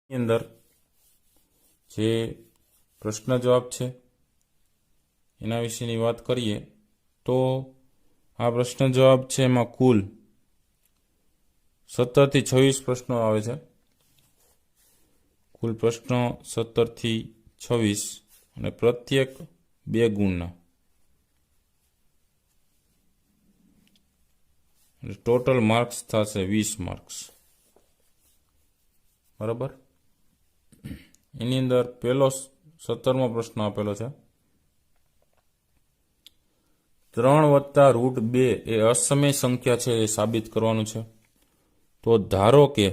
અંદર જે પ્રશ્ન જવાબ છે એના વિશેની વાત કરીએ તો આ પ્રશ્ન જવાબ છે એમાં કુલ 17 થી 26 પ્રશ્નો આવે છે. કુલ પ્રશ્નો 17 થી 26 અને પ્રત્યેક 2 ગુણના. ટોટલ માર્ક્સ થશે 20 માર્ક્સ. બરાબર. એની અંદર પહેલો 17મો પ્રશ્ન આપેલો છે 3 વત્તા √2 એ અસમય સંખ્યા છે એ સાબિત કરવાનું છે. તો ધારો કે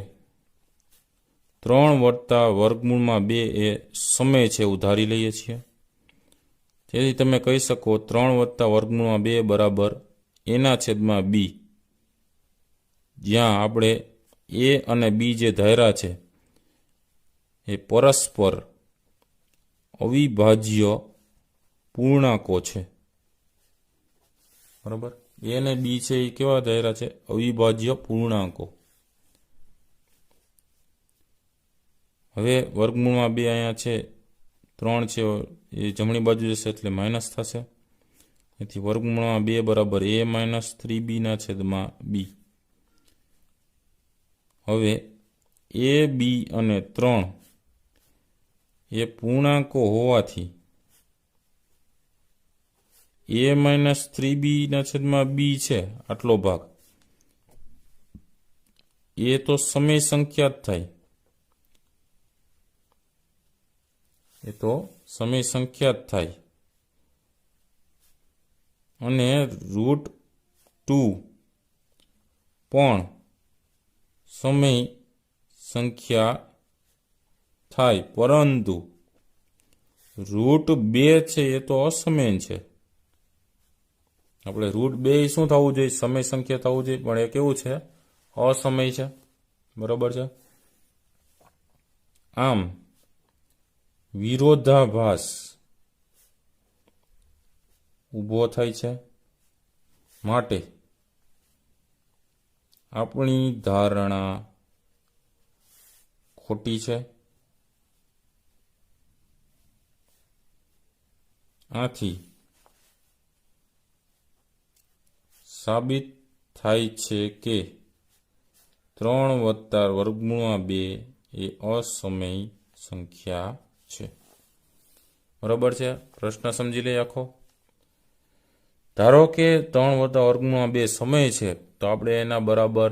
3 વત્તા વર્ગમૂળમાં 2 એ સમય છે એવું ધારી લઈએ છીએ. તેથી તમે કહી શકો 3 વત્તા વર્ગમૂળમાં 2 બરાબર એના છેદમાં બી, જ્યાં આપણે એ અને બી જે ધાર્યા છે એ પરસ્પર અવિભાજ્ય પૂર્ણાંકો છે. બરાબર. એ અને બી છે એ કેવા ધાર્યા છે? અવિભાજ્ય પૂર્ણાંકો. હવે વર્ગમૂળમાં 2 અહીંયા છે 3 છે એ જમણી બાજુ જશે એટલે માઇનસ થશે. તેથી વર્ગમૂળમાં 2 બરાબર a - 3b ના છેદમાં બી. હવે a, b અને 3 એ પૂર્ણાંકો હોવાથી a - 3b ના છેદમાં બી છે આટલો ભાગ એ તો સમય સંખ્યા જ થાય. એ તો સમય સંખ્યા જ થાય અને √2 પણ સમય સંખ્યા થાય, પરંતુ √2 છે એ તો અસમય છે. આપણે √2 શું થવું જોઈએ? સમય સંખ્યા થવું જોઈએ, પણ એ કેવું છે? અસમય છે. બરાબર છે. આમ વિરોધાભાસ ઊભો થાય છે. માટે આપણી ધારણા ખોટી છે. આથી સાબિત થાય છે કે 3 વત્તા વર્ગમૂળમાં 2 એ અસમય સંખ્યા છે. બરાબર છે. પ્રશ્ન સમજી લઈએ આખો. ધારો કે 3 વત્તા વર્ગમૂળમાં 2 સમય છે, તો આપણે એના બરાબર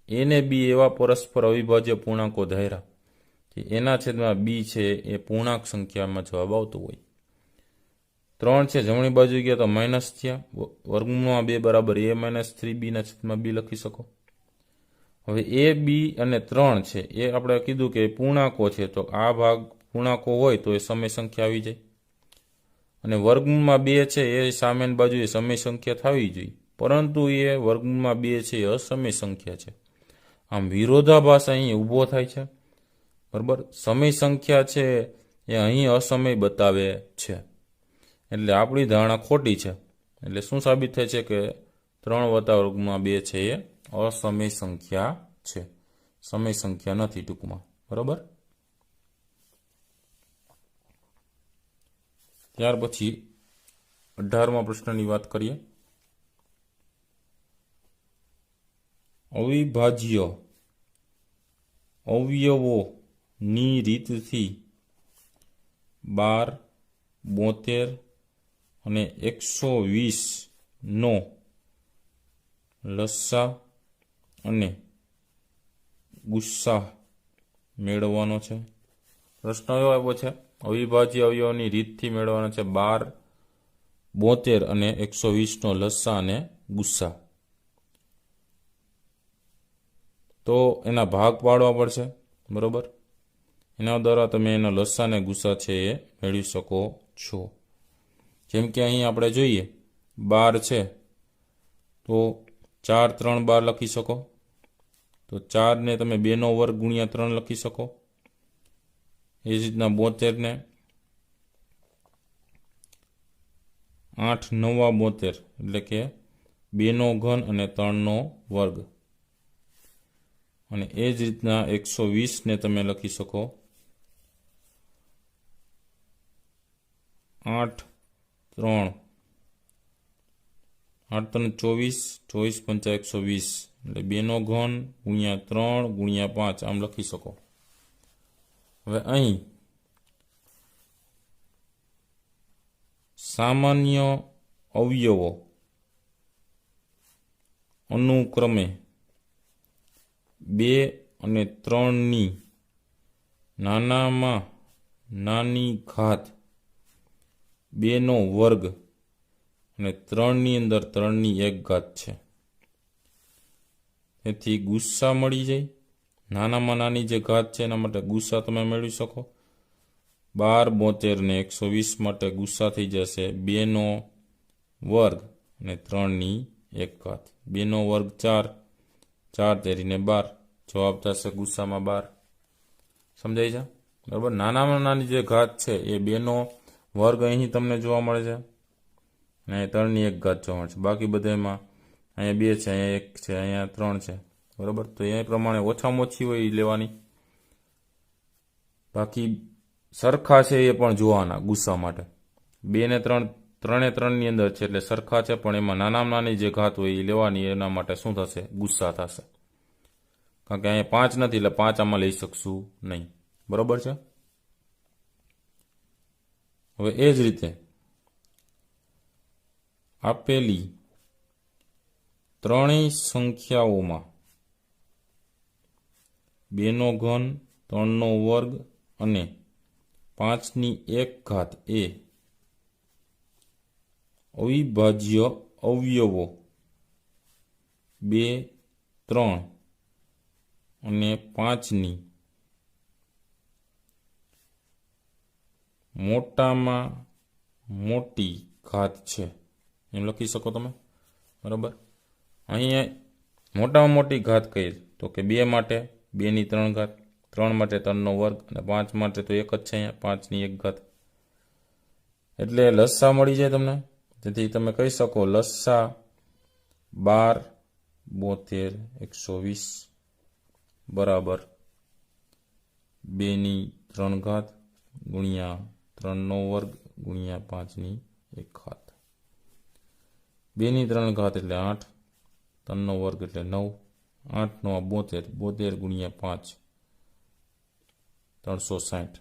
a ને b એવા પરસ્પર અવિભાજ્ય પૂર્ણાંકો ધાર્યા કે એના છેદમાં બી છે એ પૂર્ણાંક સંખ્યામાં જવાબ આવતો હોય. 3 છે જમણી બાજુ ગયા તો માઇનસ થયા. વર્ગમૂળમાં 2 બરાબર a - 3b ના છેદમાં બી લખી શકો. હવે a, b અને 3 છે એ આપણે કીધું કે પૂર્ણાંકો છે, તો આ ભાગ પૂર્ણાંકો હોય તો એ સમય સંખ્યા આવી જાય. અને વર્ગમૂળમાં 2 છે એ સામેની બાજુ એ સમય સંખ્યા થવી જોઈએ, પરંતુ એ વર્ગમૂળમાં 2 છે એ અસમય સંખ્યા છે. આમ વિરોધાભાસ અહીં ઊભો થાય છે. બરાબર. સમય સંખ્યા છે એ અહીં અસમય બતાવે છે. એટલે આપણી ધારણા ખોટી છે. એટલે શું સાબિત થાય છે કે 3 વત્તા વર્ગમૂળમાં 2 છે એ અસમય સંખ્યા છે. સમય સંખ્યા નથી ટૂંકમાં. બરાબર. ત્યાર પછી 18મા પ્રશ્નની વાત કરીએ. અવિભાજ્ય અવયવોની રીતથી 12, 72 અને 120 નો લસા અને ગુસ્સા મેળવવાનો છે. પ્રશ્ન એવો આપ્યો છે અવિભાજ્ય અવયવોની રીતથી મેળવવાનો છે 12, 72 અને 120 નો લસા અને ગુસ્સા. તો એના ભાગ પાડવા પડશે. બરાબર. એના દ્વારા તમે એના લસા અને ગુસ્સા છે એ મેળવી શકો છો. જેમ કે અહીં આપણે જોઈએ 12 છે તો 4, 3, 12 લખી શકો. તો 4 ને તમે 2 નો વર્ગ ગુણ્યા 3 લખી શકો. એ જ રીતના 72 ને 8, 9, 72 એટલે કે 2 નો ઘન અને 3 નો વર્ગ. અને એ જ રીતના 120 ને તમે લખી શકો 8 3 8 3 24 24 5 120 એટલે 2 નો ઘન ગુણ્યા 3 ગુણ્યા 5 આમ લખી શકો. હવે અહીં સામાન્ય અવયવો અનુક્રમે 2 અને 3ની નાનામાં નાની ઘાત 2 નો વર્ગ અને 3ની અંદર 3ની 1 ઘાત છે. તેથી ગુસ્સા મળી જાય. નાનામાં નાની જે ઘાત છે એના માટે ગુસ્સા તમે મેળવી શકો. 12 72 ને 120 માટે ગુસ્સા થઈ જશે 2 નો વર્ગ અને 3ની 1 ઘાત. 2 નો વર્ગ 4, 4 તેરીને 12, જવાબ થશે ગુસ્સામાં 12. સમજાય છે? બરાબર. નાનામાં નાની જે ઘાત છે એ 2 નો વર્ગ અહીં તમને જોવા મળે છે અને 3ની 1 ઘાત જોવા મળે છે. બાકી બધામાં અહીંયા 2 છે, અહીંયા 1 છે, અહીંયા 3 છે. બરાબર. તો એ પ્રમાણે ઓછામાં ઓછી હોય એ લેવાની. બાકી સરખા છે એ પણ જોવાના ગુસ્સા માટે. 2 ને 3 3 એ 3ની અંદર છે એટલે સરખા છે, પણ એમાં નાનામાં નાની જે ઘાત હોય એ લેવાની. એના માટે શું થશે? ગુસ્સા થશે. કારણ કે અહીંયા 5 નથી એટલે 5 આમાં લઈ શકશું નહીં. બરાબર છે. હવે એ જ રીતે આપેલી ત્રણેય સંખ્યાઓમાં 2 નો ઘન 3 નો વર્ગ અને 5ની 1 ઘાત એ અવિભાજ્ય અવયવો 2, 3 અને 5ની મોટામાં મોટી ઘાત છે એમ લખી શકો તમે. બરાબર. અહીંયા મોટામાં મોટી ઘાત કઈ તો કે 2 માટે 2ની 3 ઘાત, 3 માટે 3નો વર્ગ અને 5 માટે તો 1 જ છે અહીંયા 5ની 1 ઘાત. એટલે લસ્સા મળી જાય તમને. તેથી તમે કહી શકો લસ્સા 12 72 120 બરાબર 2ની 3 ઘાત ગુણ્યા 3નો વર્ગ ગુણ્યા 5ની 1 ઘાત. 2ની 3 ઘાત એટલે 8, 3નો વર્ગ એટલે 9, 8 નો 72, 72 ગુણ્યા 5 360.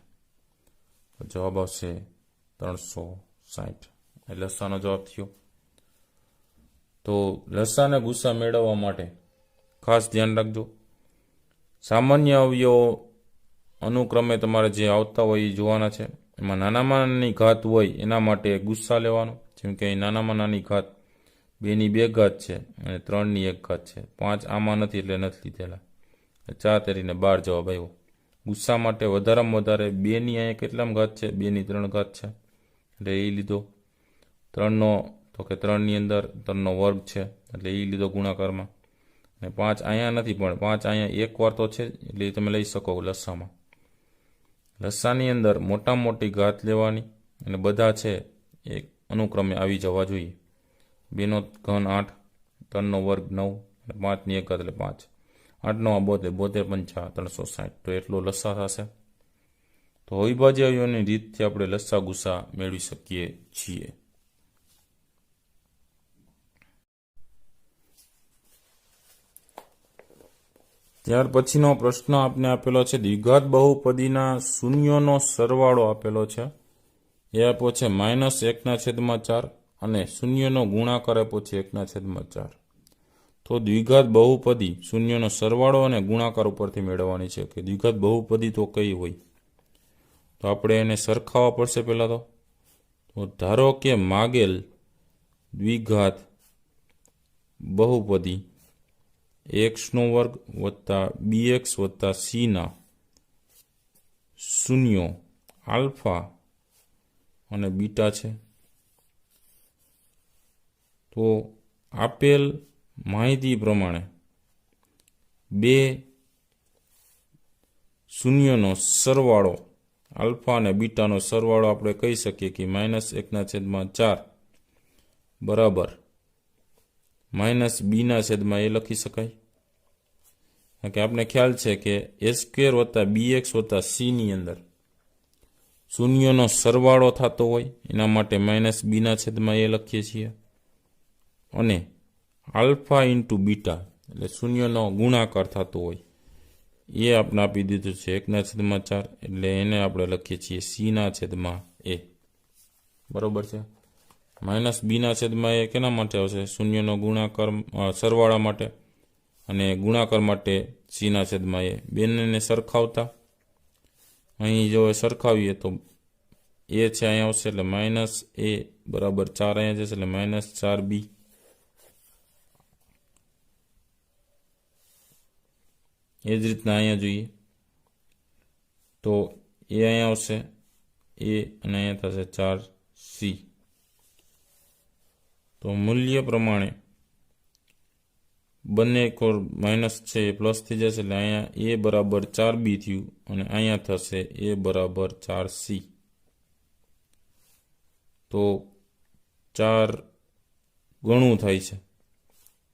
તો જવાબ આવશે 360. એ લસાનો જવાબ થયો. તો લસા અને ગુસ્સા મેળવવા માટે ખાસ ધ્યાન રાખજો. સામાન્ય અવયવો અનુક્રમે તમારે જે આવતા હોય એ જોવાના છે. એમાં નાનામાં નાની ઘાત હોય એના માટે ગુસ્સા લેવાનો. જેમ કે અહીં નાનામાં નાની ઘાત 2ની 2 ઘાત છે અને 3ની 1 ઘાત છે. 5 આમાં નથી એટલે નથી લીધેલા. 4 તેરીને 12 જવાબ આવ્યો. ગુસ્સા માટે વધારામાં વધારે 2ની અહીંયા કેટલામાં ઘાત છે? 2ની 3 ઘાત છે એટલે એ લીધો. 3નો તો કે 3ની અંદર 3નો વર્ગ છે એટલે એ લીધો ગુણાકારમાં. અને 5 અહીંયા નથી પણ 5 અહીંયા એક વાર તો છે એટલે એ તમે લઈ શકો લસ્સામાં. લસ્સાની અંદર મોટામાં મોટી ઘાત લેવાની અને બધા છે એ અનુક્રમે આવી જવા જોઈએ. 2 નો ઘન 8, 3નો વર્ગ 9 અને 5ની 1 ઘાત એટલે 5. 8 નો 72, 72 પંચા 360. તો એટલો લસ્સા થશે. તો અવિભાજ્ય અવયવોની રીતથી આપણે લસ્સા ગુસ્સા મેળવી શકીએ છીએ. ત્યાર પછીનો પ્રશ્ન આપને આપેલો છે દ્વિઘાત બહુપદીના શૂન્યોનો સરવાળો આપેલો છે. એ આપ્યો છે -1/4 અને શૂન્યનો ગુણાકાર આપ્યો છે 1/4. તો દ્વિઘાત બહુપદી શૂન્યનો સરવાળો અને ગુણાકાર ઉપરથી મેળવવાની છે કે દ્વિઘાત બહુપદી તો કઈ હોય. તો આપણે એને સરખાવવા પડશે પહેલાં તો ધારો કે માગેલ દ્વિઘાત બહુપદી x² + bx + c ના શૂન્યો આલ્ફા અને બીટા છે. તો આપેલ માહિતી પ્રમાણે બે શૂન્યનો સરવાળો આલ્ફા અને બીટાનો સરવાળો આપણે કહી શકીએ કે -1/4 બરાબર -b/a લખી શકાય. કે આપણે ખ્યાલ છે કે a² + bx + c ની અંદર શૂન્યનો સરવાળો થતો હોય એના માટે -bના છેદમાં a લખીએ છીએ, અને આલ્ફા ઇન્ટુ બીટા એટલે શૂન્યનો ગુણાકાર થતો હોય એ આપણે આપી દીધું છે 1/4, એટલે એને આપણે લખીએ છીએ cના છેદમાં a. બરોબર છે. -bના છેદમાં a કેના માટે આવશે? શૂન્યનો ગુણાકાર સરવાળા માટે, અને ગુણાકાર માટે cના છેદમાં a. બંનેને સરખાવતા અહીં જો સરખાવીએ તો a છે અહીંયા આવશે એટલે -a બરાબર 4 અહીંયા જશે એટલે -4b. એ જ રીતના અહીંયા જોઈએ તો a અહીંયા આવશે a, અને અહીંયા થશે 4c. તો મૂલ્ય પ્રમાણે બંને કોર માઇનસ છે એ પ્લસ થઈ જશે એટલે અહીંયા a બરાબર 4b થયું, અને અહીંયા થશે a બરાબર 4c. તો 4 ગણું થાય છે,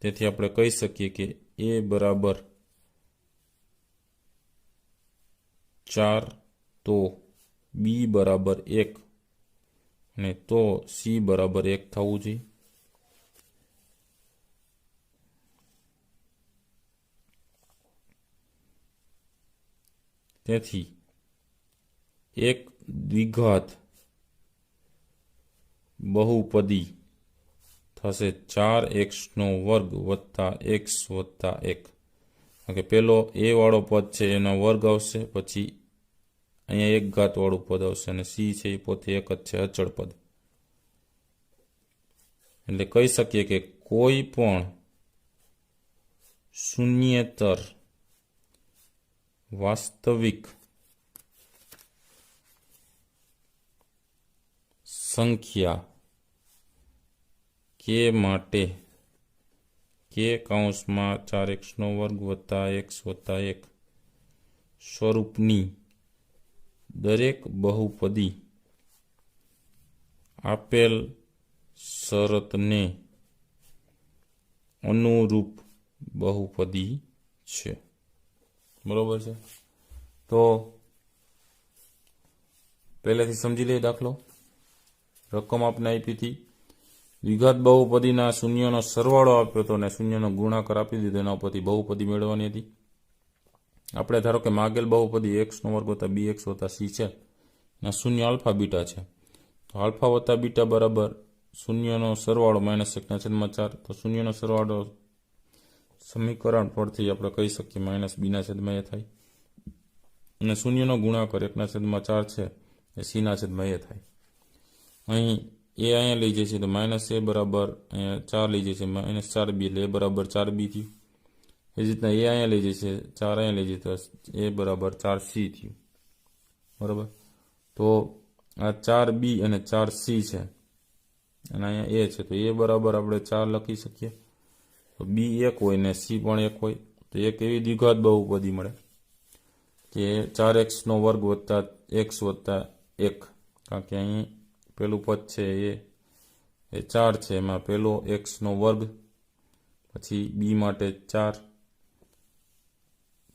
તેથી આપણે કહી શકીએ કે a બરાબર 4, તો b બરાબર 1, અને તો c બરાબર 1 થવું જોઈએ. તેથી એક દ્વિઘાત બહુપદી થશે 4x² વત્તા x વત્તા 1. કે પેલો a વાળો પદ છે એનો વર્ગ આવશે, પછી અહીંયા 1 ઘાત વાળું પદ આવશે, અને c છે એ પોતે એક જ છે, અચળ પદ. એટલે કહી શકીએ કે કોઈ પણ શૂન્યેતર વાસ્તવિક સંખ્યા કે માટે k કૌંસમાં 4x² વત્તા x વત્તા 1 સ્વરૂપની દરેક બહુપદી આપેલ શરતને અનુરૂપ બહુપદી છે. બરોબર છે. તો પહેલેથી સમજી લઈએ દાખલો. રકમ આપને આપી હતી, દ્વિઘાત બહુપદીના શૂન્યનો સરવાળો આપ્યો હતો અને શૂન્યનો ગુણાકાર આપી દીધો, એના ઉપરથી બહુપદી મેળવવાની હતી. આપણે ધારો કે માગેલ બહુપદી x² વત્તા bx વત્તા c છે, ના શૂન્ય આલ્ફા બીટા છે. તો આલ્ફા વત્તા બીટા બરાબર શૂન્યનો સરવાળો -1/4. તો શૂન્યનો સરવાળો સમીકરણ પરથી આપણે કહી શકીએ -bના છેદમાં a થાય, અને શૂન્યનો ગુણાકાર 1/4 છે એ cના છેદમાં a થાય. અહીં a અહીંયા લઈ જશે તો -a બરાબર અહીંયા 4 લઈ જશે -4b, એટલે a બરાબર 4b થયું. એ જ રીતના a અહીંયા લઈ જશે 4 અહીંયા લઈ જશે તો a બરાબર 4c થયું. બરાબર. તો આ 4b અને 4c છે, અને અહીંયા a છે, તો a બરાબર આપણે 4 લખી શકીએ. તો b 1 હોય ને c પણ 1 હોય, તો એક એવી દ્વિઘાત બહુપદી મળે કે 4x² વત્તા x વત્તા 1. કારણ કે અહીં પેલું પદ છે એ 4 છે, એમાં પેલો x², પછી b માટે 4,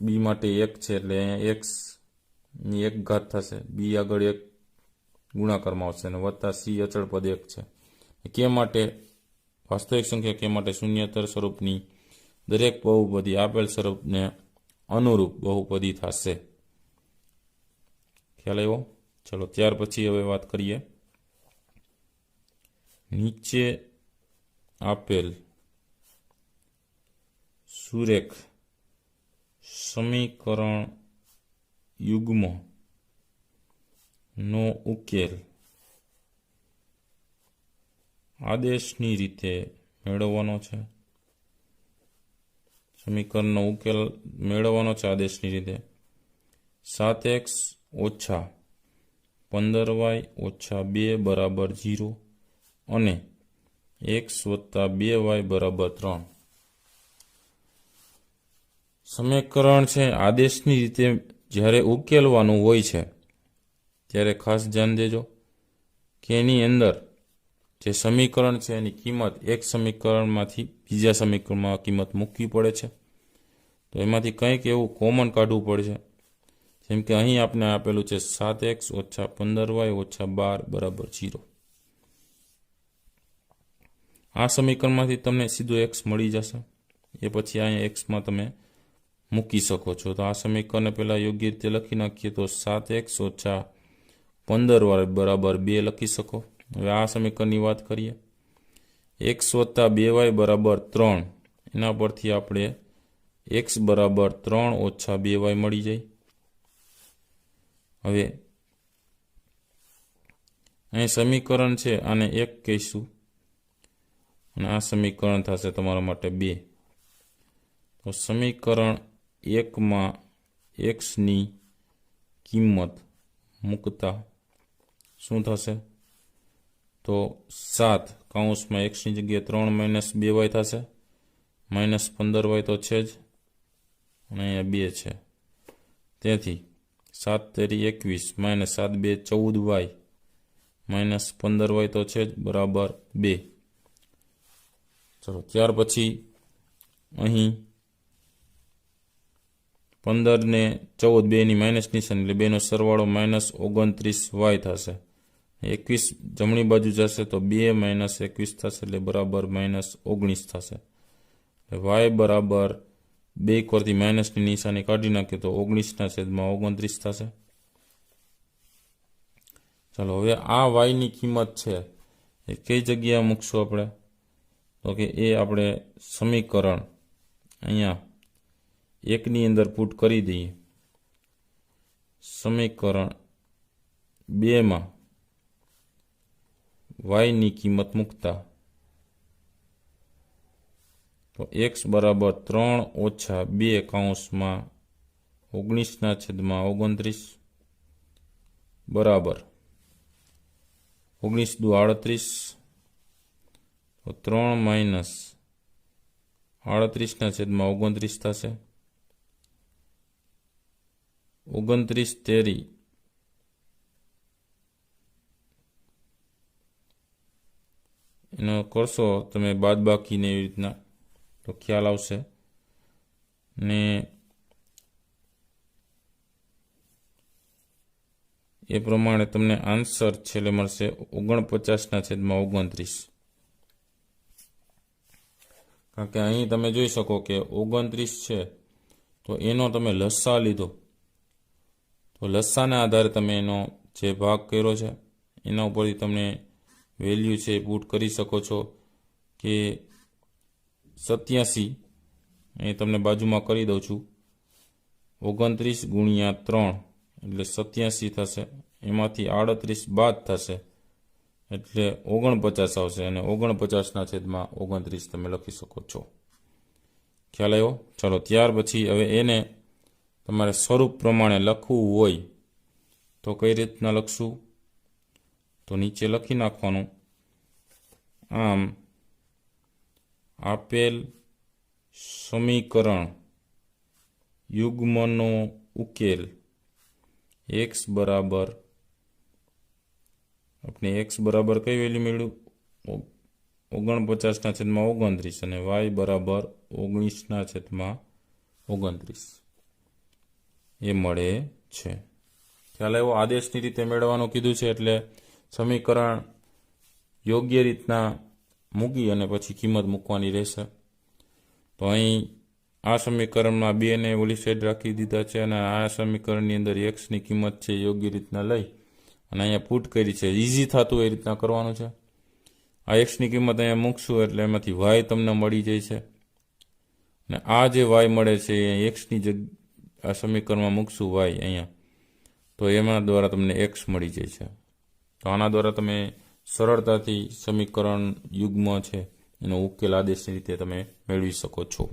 b માટે 1 છે એટલે અહીંયા x ની 1 ઘાત થશે, b આગળ 1 ગુણાકારમાં આવશે, અને વત્તા c અચળ પદ 1 છે. કે માટે વાસ્તવિક સંખ્યા કે માટે શૂન્યેતર સ્વરૂપની દરેક બહુપદી આપેલ સ્વરૂપને અનુરૂપ બહુપદી થશે. ખ્યાલ આવ્યો? ચલો ત્યાર પછી હવે વાત કરીએ. નીચે આપેલ સુરેખ સમીકરણ યુગ્મ નો ઉકેલ આદેશની રીતે મેળવવાનો છે. સમીકરણનો ઉકેલ મેળવવાનો છે આદેશની રીતે. 7x ઓછા 15y ઓછા 2 બરાબર 0, અને x વત્તા 2y બરાબર 3. સમીકરણ છે આદેશની રીતે જ્યારે ઉકેલવાનું હોય છે ત્યારે ખાસ ધ્યાન દેજો કે એની અંદર જે સમીકરણ છે એની કિંમત એક સમીકરણમાંથી બીજા સમીકરણમાં કિંમત મૂકવી પડે છે. તો એમાંથી કંઈક એવું કોમન કાઢવું પડશે જેમ કે અહીં આપણે આપેલું છે 7x ઓછા 15y ઓછા 12 બરાબર 0. આ સમીકરણમાંથી તમને સીધો x મળી જશે. એ પછી અહીંયા xમાં તમે મૂકી શકો છો. તો આ સમીકરણને પહેલાં યોગ્ય રીતે લખી નાખીએ તો 7x ઓછા 15y બરાબર 2 લખી શકો. હવે આ સમીકરણની વાત કરીએ. x વત્તા 2y બરાબર 3. એના પરથી આપણે x બરાબર 3 ઓછા 2y મળી જાય. હવે અહીં સમીકરણ છે આને 1 કહીશું અને આ સમીકરણ થશે તમારા માટે 2. તો સમીકરણ 1માં xની કિંમત મૂકતા શું થશે? તો 7 કૌંસમાં xની જગ્યાએ 3 - 2y થશે. -15y તો છે જ અને અહીંયા 2 છે. તેથી 7 તેરી 21 - 7 2 14y -15y તો છે જ બરાબર 2. ચલો ત્યાર પછી અહીં 15 ને 14 બેની માઇનસ નિશાન એટલે બેનો સરવાળો -29y થશે. 21 જમણી બાજુ જશે તો 2 - 21 થશે એટલે બરાબર -19 થશે. y બરાબર 2 કોરથી માઇનસની નિશાની કાઢી નાખીએ તો 19/29 થશે. ચાલો હવે આ yની કિંમત છે એ કઈ જગ્યાએ મૂકશું આપણે? તો કે એ આપણે સમીકરણ અહીંયા 1ની અંદર પુટ કરી દઈએ. સમીકરણ 2માં yની કિંમત મૂકતા તો x બરાબર 3 ઓછા 2 કૌંસમાં 19/29 બરાબર 19 દુ 38 તો 3 - 38/29 થશે. 29 તેરી એનો કરશો તમે બાદબાકીને એવી રીતના તો ખ્યાલ આવશે ને એ પ્રમાણે તમને આન્સર છેલ્લે મળશે 49/29. કારણ કે અહીં તમે જોઈ શકો કે 29 છે તો એનો તમે લસ્સા લીધો તો લસ્સાના આધારે તમે એનો જે ભાગ કર્યો છે એના ઉપરથી તમને વેલ્યુ છે પુટ કરી શકો છો કે 87 અહીં તમને બાજુમાં કરી દઉં છું. 29 ગુણ્યા 3 એટલે 87 થશે. એમાંથી 38 બાદ થશે એટલે 49 આવશે અને 49/29 તમે લખી શકો છો. ખ્યાલ આવ્યો? ચાલો ત્યાર પછી હવે એને તમારે સ્વરૂપ પ્રમાણે લખવું હોય તો કઈ રીતના લખશું? તો નીચે લખી નાખવાનું. આમ આપેલ સમીકરણ યુગ્મનો ઉકેલ x બરાબર આપણે x બરાબર કઈ વેલ્યુ મેળવ્યું? 49/29 અને y બરાબર 19/29 એ મળે છે. ખ્યાલ આવ્યો? આદેશની રીતે મેળવવાનું કીધું છે એટલે સમીકરણ યોગ્ય રીતના મૂકી અને પછી કિંમત મૂકવાની રહેશે. તો અહીં આ સમીકરણમાં 2 ને ઓલી સાઈડ રાખી દીધા છે અને આ સમીકરણની અંદર xની કિંમત છે યોગ્ય રીતના લઈ અને અહીંયા પુટ કરી છે. ઇઝી થતું એ રીતના કરવાનું છે. આ xની કિંમત અહીંયા મૂકશું એટલે એમાંથી y તમને મળી જાય છે અને આ જે y મળે છે એ xની આ સમીકરણમાં મૂકશું y અહીંયા તો એના દ્વારા તમને x મળી જાય છે. તો આના દ્વારા તમે સરળતાથી સમીકરણ યુગ્મ છે એનો ઉકેલ આદેશની રીતે તમે મેળવી શકો છો.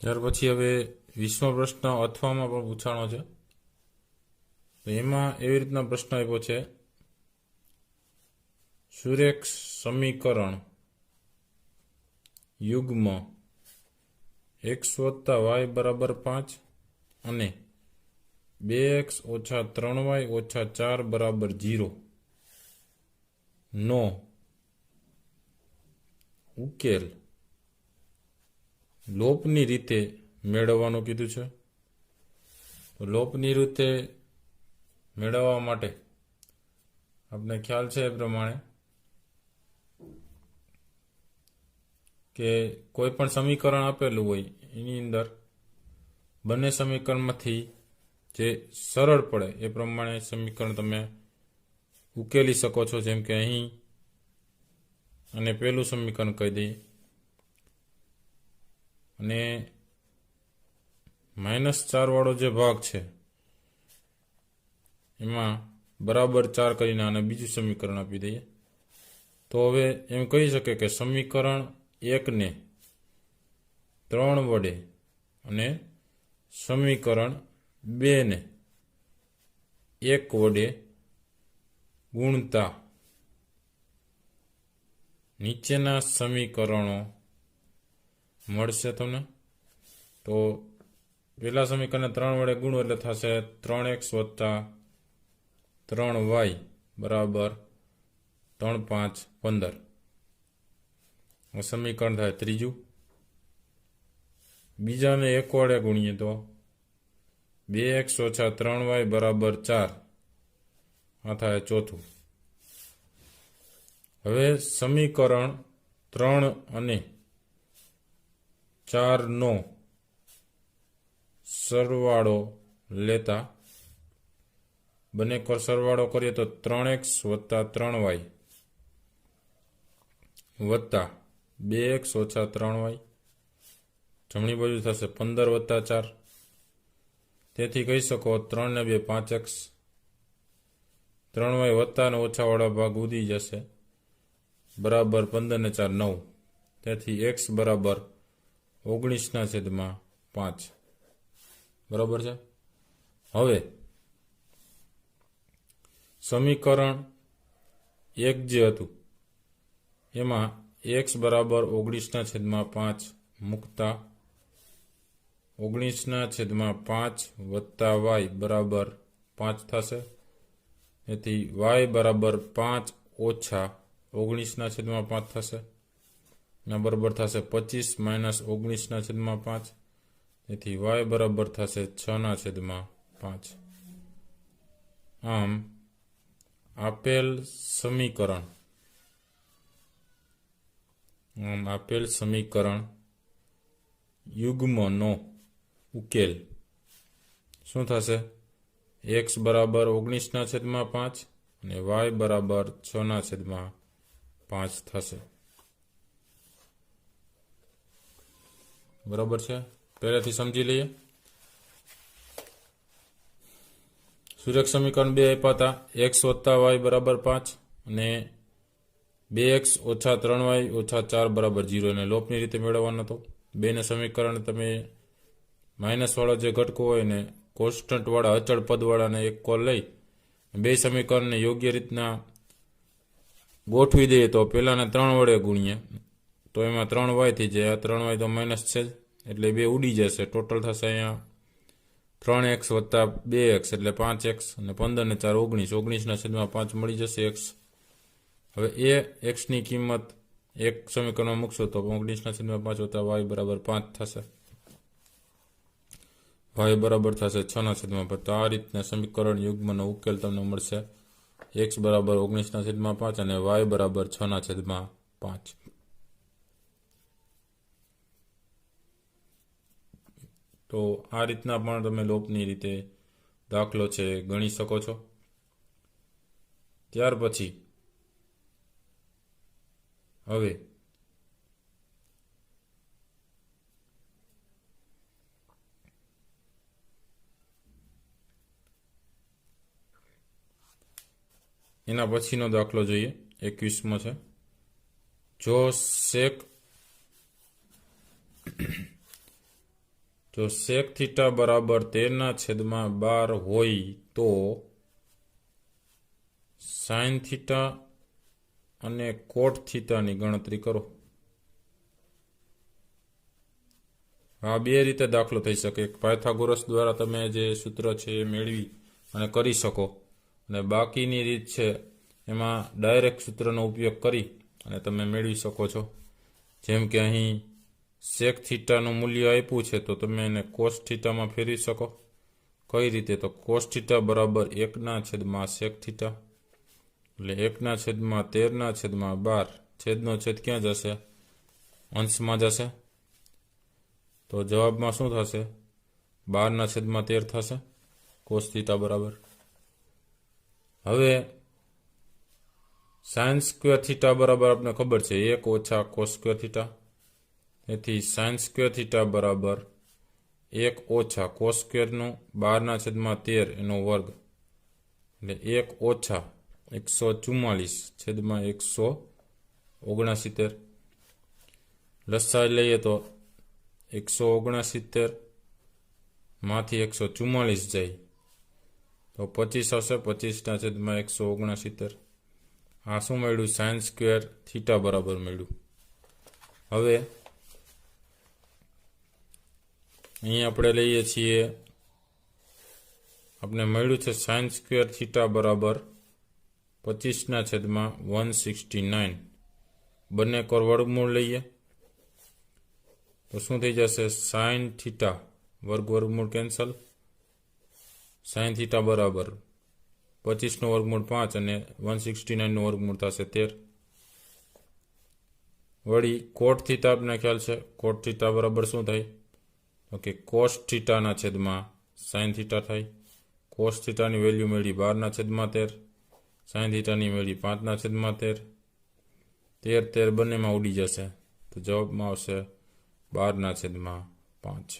ત્યાર પછી હવે 20મો પ્રશ્ન અથવામાં પણ પૂછાણો છે. તો એમાં એવી રીતના પ્રશ્ન આપ્યો છે સુરેખ સમીકરણ યુગ્મ x વત્તા y બરાબર 5 અને 2x ઓછા 3y ઓછા 4 બરાબર 0 નો ઉકેલ લોપની રીતે મેળવવાનું કીધું છે. તો લોપની રીતે મેળવવા માટે આપણે ખ્યાલ છે એ પ્રમાણે કે કોઈ પણ સમીકરણ આપેલું હોય એની અંદર બંને સમીકરણમાંથી જે સરળ પડે એ પ્રમાણે સમીકરણ તમે ઉકેલી શકો છો. જેમ કે અહીં અને પહેલું સમીકરણ કહી દઈએ અને -4 વાળો જે ભાગ છે એમાં બરાબર 4 કરીને આને બીજું સમીકરણ આપી દઈએ. તો હવે એમ કહી શકે કે સમીકરણ 1ને 3 વડે અને સમીકરણ 2ને 1 વડે ગુણતા નીચેના સમીકરણો મળશે તમને. તો પહેલા સમીકરણને 3 વડે ગુણો એટલે થશે 3x + 3y બરાબર 3 5 15. સમીકરણ થાય ત્રીજું. બીજાને 1 વડે ગુણીએ તો 2x - 3y બરાબર 4. આ થાય ચોથું. હવે સમીકરણ 3 અને 4નો સરવાળો લેતા બંને પર સરવાળો કરીએ તો 3x + 3y વત્તા 2x - 3y જમણી બાજુ થશે 15 + 4. તેથી કહી શકો 3 ને 2 5x, 3y વત્તા અને ઓછાવાળા ભાગ ઉડી જશે બરાબર 15 ને 4 9. તેથી x બરાબર 19/5 બરાબર છે. હવે સમીકરણ 1 જે હતું એમાં x બરાબર 19/5 મૂકતા 19/5 વત્તા y બરાબર 5 થશે. તેથી y બરાબર 5 ઓછા 19/5 થશે. એના બરાબર થશે 25 - 19/5. તેથી y બરાબર થશે 6/5. આમ આપેલ સમીકરણ યુગ્મનો ઉકેલ શું થશે? x બરાબર 19/5 અને y બરાબર 6/5 થશે. બરાબર છે. પહેલાથી સમજી લઈએ. સુરેખ સમીકરણ 2 આપ્યા હતા. x + y બરાબર 5 અને 2x - 3y - 4 બરાબર 0 અને લોપની રીતે મેળવવાનો હતો. બેને સમીકરણ તમે માઇનસવાળો જે ઘટકો હોય ને કોન્સ્ટન્ટવાળા અચળ પદવાળાને એક કોલ લઈ બે સમીકરણને યોગ્ય રીતના ગોઠવી દઈએ તો પહેલાને 3 વડે ગુણીએ તો એમાં 3y થઈ જાય. આ 3y તો માઇનસ છે એટલે બે ઉડી જશે. ટોટલ થશે અહીંયા 3x + 2x એટલે 5x અને 15 ને 4 19. 19/5 મળી જશે x. હવે એ xની કિંમત એક સમીકરણમાં મૂકશો તો 19/5 વત્તા y બરાબર 5 થશે. y બરાબર થશે 6/5. તો આ રીતના સમીકરણ યુગ્મનો ઉકેલ તમને મળશે. x બરાબર 19/5 અને y બરાબર 6/5. તો આ રીતના પણ તમે લોપની રીતે દાખલો છે ગણી શકો છો. ત્યાર પછી હવે એના પછીનો દાખલો જોઈએ. 21મો છે. જો sec થીટા બરાબર 13/12 હોય તો sin થીટા અને cot થીટાની ગણતરી કરો. આ બે રીતે દાખલો થઈ શકે. એક પાયથાગોરસ દ્વારા તમે જે સૂત્ર છે એ મેળવી અને કરી શકો અને બાકીની રીત છે એમાં ડાયરેક્ટ સૂત્રનો ઉપયોગ કરી અને તમે મેળવી શકો છો. જેમ કે અહીં સેક થીટાનું મૂલ્ય આપ્યું છે તો તમે એને કોસ થીટામાં ફેરવી શકો. કઈ રીતે? તો કોસ થીટા બરાબર 1/, સેક થીટા એટલે 1/, 13/12. છેદનો છેદ ક્યાં જશે? અંશમાં જશે. તો જવાબમાં શું થશે? 12/13 થશે કોસ થીટા બરાબર. હવે સાઇન સ્ક્વેર થીટા બરાબર આપણે ખબર છે 1 - કોસ સ્ક્વેર થીટા. તેથી સાઇન સ્ક્વેર થીટા બરાબર 1 - કોસ સ્ક્વેરનું 12/13 એનો વર્ગ એટલે 1 - 144/169. લસાઈ લઈએ તો 169 માંથી 144 જાય તો 25 આવશે. 25/169. આ શું મળ્યું? સાઇન સ્ક્વેર થીટા બરાબર મળ્યું. હવે અહીં આપણે લઈએ છીએ, આપણે મળ્યું છે સાઇન સ્ક્વેર થીટા બરાબર 25/169. બંને કોર વર્ગમૂળ લઈએ તો શું થઈ જશે? સાઇન થીટા વર્ગમૂળ કેન્સલ. સાઇન થીટા બરાબર 25 નો વર્ગમૂળ 5 અને 169 નો વર્ગમૂળ થશે 13. વળી કોટ થીટા આપણે ખ્યાલ છે. કોટ થીટા બરાબર શું થાય? ઓકે, કોસ થીટાના છેદમાં સાઇન થીટા થાય. કોસ થીટાની વેલ્યુ મેળવી 12/13, સાઇન થીટાની મેળવી 5/13. 13 બંનેમાં ઉડી જશે તો જવાબમાં આવશે 12/5.